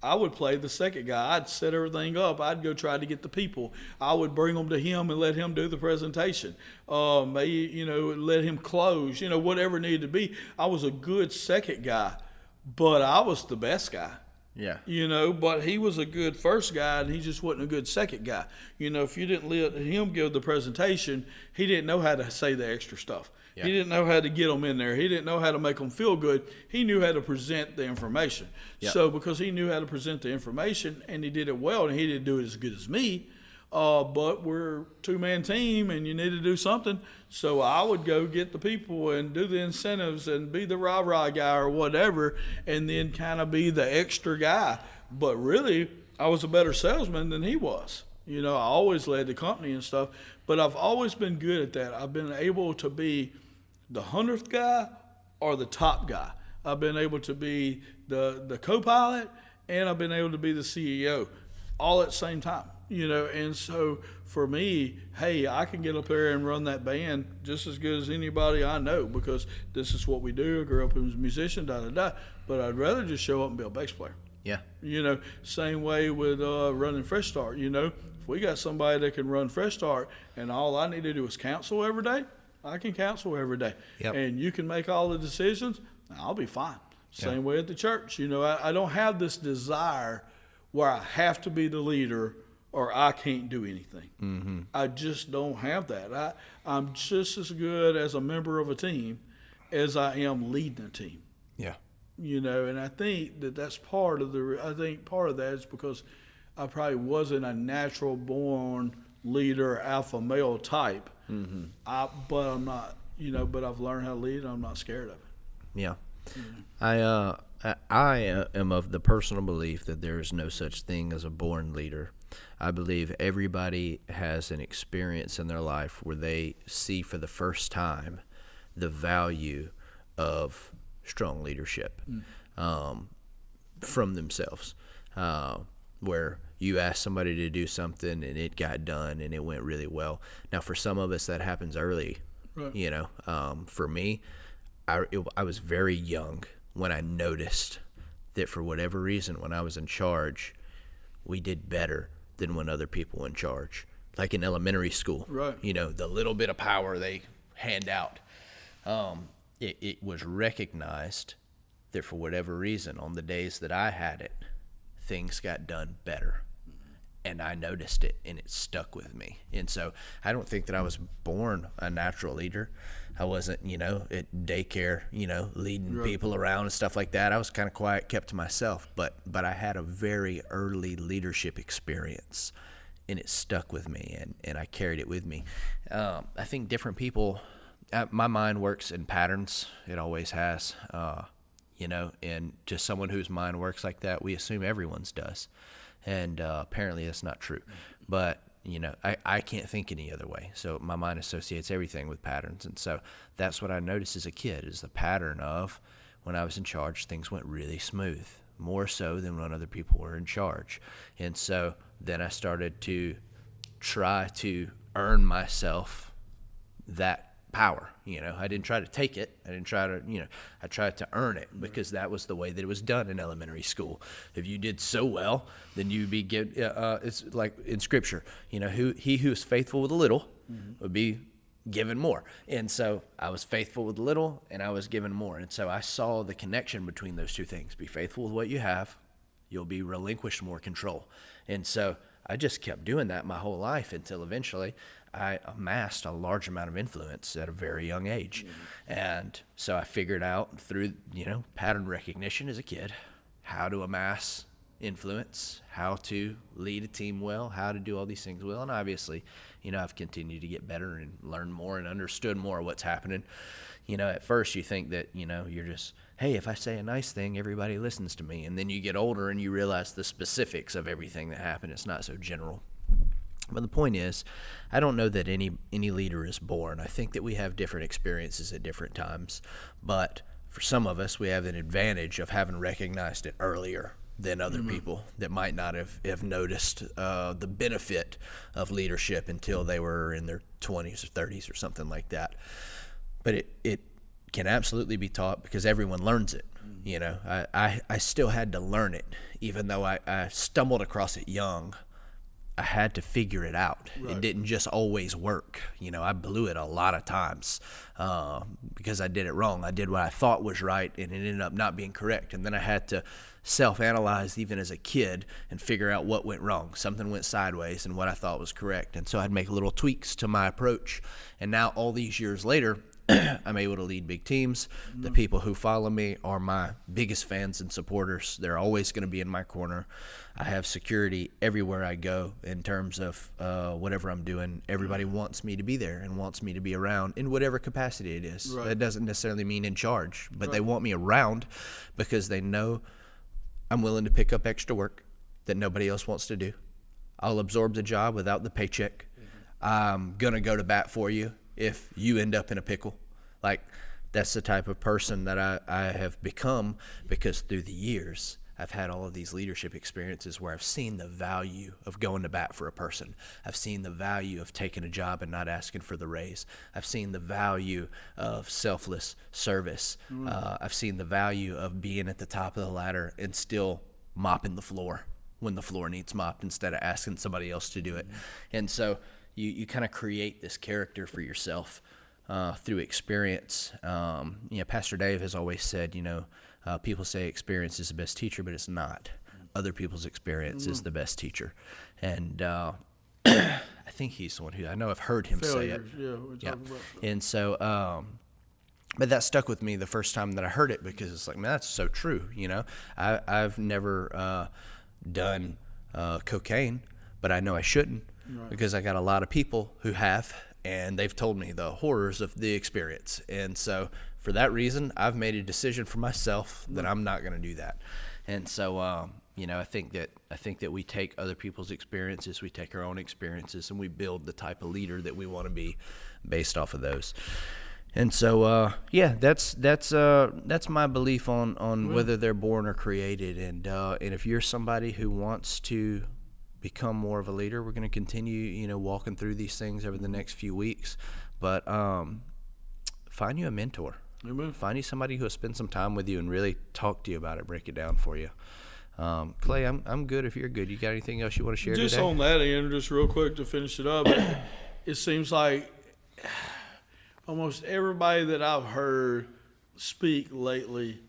Speaker 2: I would play the second guy. I'd set everything up. I'd go try to get the people. I would bring them to him and let him do the presentation. Maybe, you know, let him close, you know, whatever it needed to be. I was a good second guy, but I was the best guy.
Speaker 1: Yeah.
Speaker 2: You know, but he was a good first guy, and he just wasn't a good second guy. You know, if you didn't let him give the presentation, he didn't know how to say the extra stuff. Yeah. He didn't know how to get them in there. He didn't know how to make them feel good. He knew how to present the information. Yeah. So because he knew how to present the information, and he did it well, and he didn't do it as good as me, but we're a two-man team, and you need to do something. So I would go get the people and do the incentives and be the rah-rah guy or whatever, and then kind of be the extra guy. But really, I was a better salesman than he was. You know, I always led the company and stuff, but I've always been good at that. I've been able to be the 100th guy or the top guy. I've been able to be the co-pilot, and I've been able to be the CEO all at the same time. You know, and so for me, hey, I can get up there and run that band just as good as anybody I know, because this is what we do. I grew up as a musician, but I'd rather just show up and be a bass player.
Speaker 1: Yeah.
Speaker 2: You know, same way with running Fresh Start. You know, if we got somebody that can run Fresh Start and all I need to do is counsel every day, I can counsel every day. Yep. And you can make all the decisions, I'll be fine. Same way at the church. You know, I don't have this desire where I have to be the leader or I can't do anything. I just don't have that. I'm just as good as a member of a team as I am leading a team.
Speaker 1: Yeah.
Speaker 2: You know, and I think that's part of part of that is because I probably wasn't a natural born leader, alpha male type. But I'm not, you know, but I've learned how to lead and I'm not scared of it.
Speaker 1: Yeah. I am of the personal belief that there is no such thing as a born leader. I believe everybody has an experience in their life where they see for the first time the value of strong leadership from themselves, where you ask somebody to do something and it got done and it went really well. Now, for some of us, that happens early. Right. You know, for me, I was very young when I noticed that for whatever reason, when I was in charge, we did better than when other people were in charge. Like in elementary school, right. You know, the little bit of power they hand out. It was recognized that for whatever reason, on the days that I had it, things got done better. And I noticed it, and it stuck with me. And so I don't think that I was born a natural leader. I wasn't, you know, at daycare, you know, leading right. people around and stuff like that. I was kind of quiet, kept to myself. But I had a very early leadership experience, and it stuck with me, and I carried it with me. I think different people, my mind works in patterns. It always has, you know, and just someone whose mind works like that, we assume everyone's does. And apparently that's not true. But, you know, I can't think any other way. So my mind associates everything with patterns. And so that's what I noticed as a kid, is the pattern of when I was in charge, things went really smooth, more so than when other people were in charge. And so then I started to try to earn myself that power. You know, I didn't try to take it. I didn't try to, you know, I tried to earn it, because that was the way that it was done in elementary school. If you did so well, then you'd be it's like in scripture, you know, he who is faithful with a little would be given more. And so I was faithful with little, and I was given more. And so I saw the connection between those two things. Be faithful with what you have, you'll be relinquished more control. And so I just kept doing that my whole life until eventually I amassed a large amount of influence at a very young age. And so I figured out through, you know, pattern recognition as a kid, how to amass influence, how to lead a team well, how to do all these things well. And obviously, I've continued to get better and learn more and understood more of what's happening. At first you think that, you're just, hey, if I say a nice thing, everybody listens to me. And then you get older and you realize the specifics of everything that happened. It's not so general. But the point is, I don't know that any leader is born. I think that we have different experiences at different times. But for some of us, we have an advantage of having recognized it earlier than other people that might not have noticed the benefit of leadership until they were in their 20s or 30s or something like that. But it can absolutely be taught because everyone learns it. I still had to learn it, even though I stumbled across it young. I had to figure it out. Right. It didn't just always work. I blew it a lot of times because I did it wrong. I did what I thought was right, and it ended up not being correct. And then I had to self-analyze even as a kid and figure out what went wrong. Something went sideways and what I thought was correct. And so I'd make little tweaks to my approach. And now all these years later, I'm able to lead big teams. The people who follow me are my biggest fans and supporters. They're always going to be in my corner. I have security everywhere I go in terms of whatever I'm doing. Everybody wants me to be there and wants me to be around in whatever capacity it is. Right. That doesn't necessarily mean in charge, but they want me around because they know I'm willing to pick up extra work that nobody else wants to do. I'll absorb the job without the paycheck. I'm going to go to bat for you if you end up in a pickle. Like, that's the type of person that I have become because through the years, I've had all of these leadership experiences where I've seen the value of going to bat for a person. I've seen the value of taking a job and not asking for the raise. I've seen the value of selfless service. I've seen the value of being at the top of the ladder and still mopping the floor when the floor needs mopped instead of asking somebody else to do it. And so you kind of create this character for yourself through experience. Pastor Dave has always said, people say experience is the best teacher, but it's not. Other people's experience is the best teacher. And I think he's the one who, I know I've heard him say it.
Speaker 2: Yeah, we're talking about that.
Speaker 1: And so, but that stuck with me the first time that I heard it because it's like, man, that's so true. I've never done cocaine, but I know I shouldn't because I got a lot of people who have, and they've told me the horrors of the experience. And so for that reason, I've made a decision for myself that I'm not going to do that. And so, I think that we take other people's experiences, we take our own experiences, and we build the type of leader that we want to be based off of those. And so, that's my belief on whether they're born or created. And if you're somebody who wants to become more of a leader, we're going to continue, walking through these things over the next few weeks. But find you a mentor.
Speaker 2: Amen.
Speaker 1: Find you somebody who will spend some time with you and really talk to you about it, break it down for you. Clay, I'm good if you're good. You got anything else you want to share
Speaker 2: just
Speaker 1: today?
Speaker 2: On that end, just real quick to finish it up, it seems like almost everybody that I've heard speak lately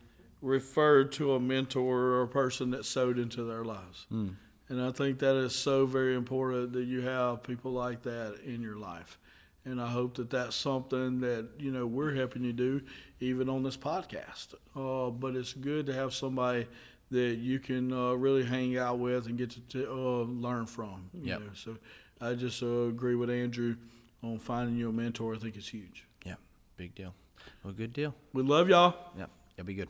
Speaker 2: referred to a mentor or a person that sowed into their lives. And I think that is so very important that you have people like that in your life. And I hope that that's something that, we're helping you do even on this podcast. But it's good to have somebody that you can really hang out with and get to learn from.
Speaker 1: Yep.
Speaker 2: So I just agree with Andrew on finding you a mentor. I think it's huge.
Speaker 1: Yeah, big deal. Well, good deal.
Speaker 2: We love y'all.
Speaker 1: Yeah, it'll be good.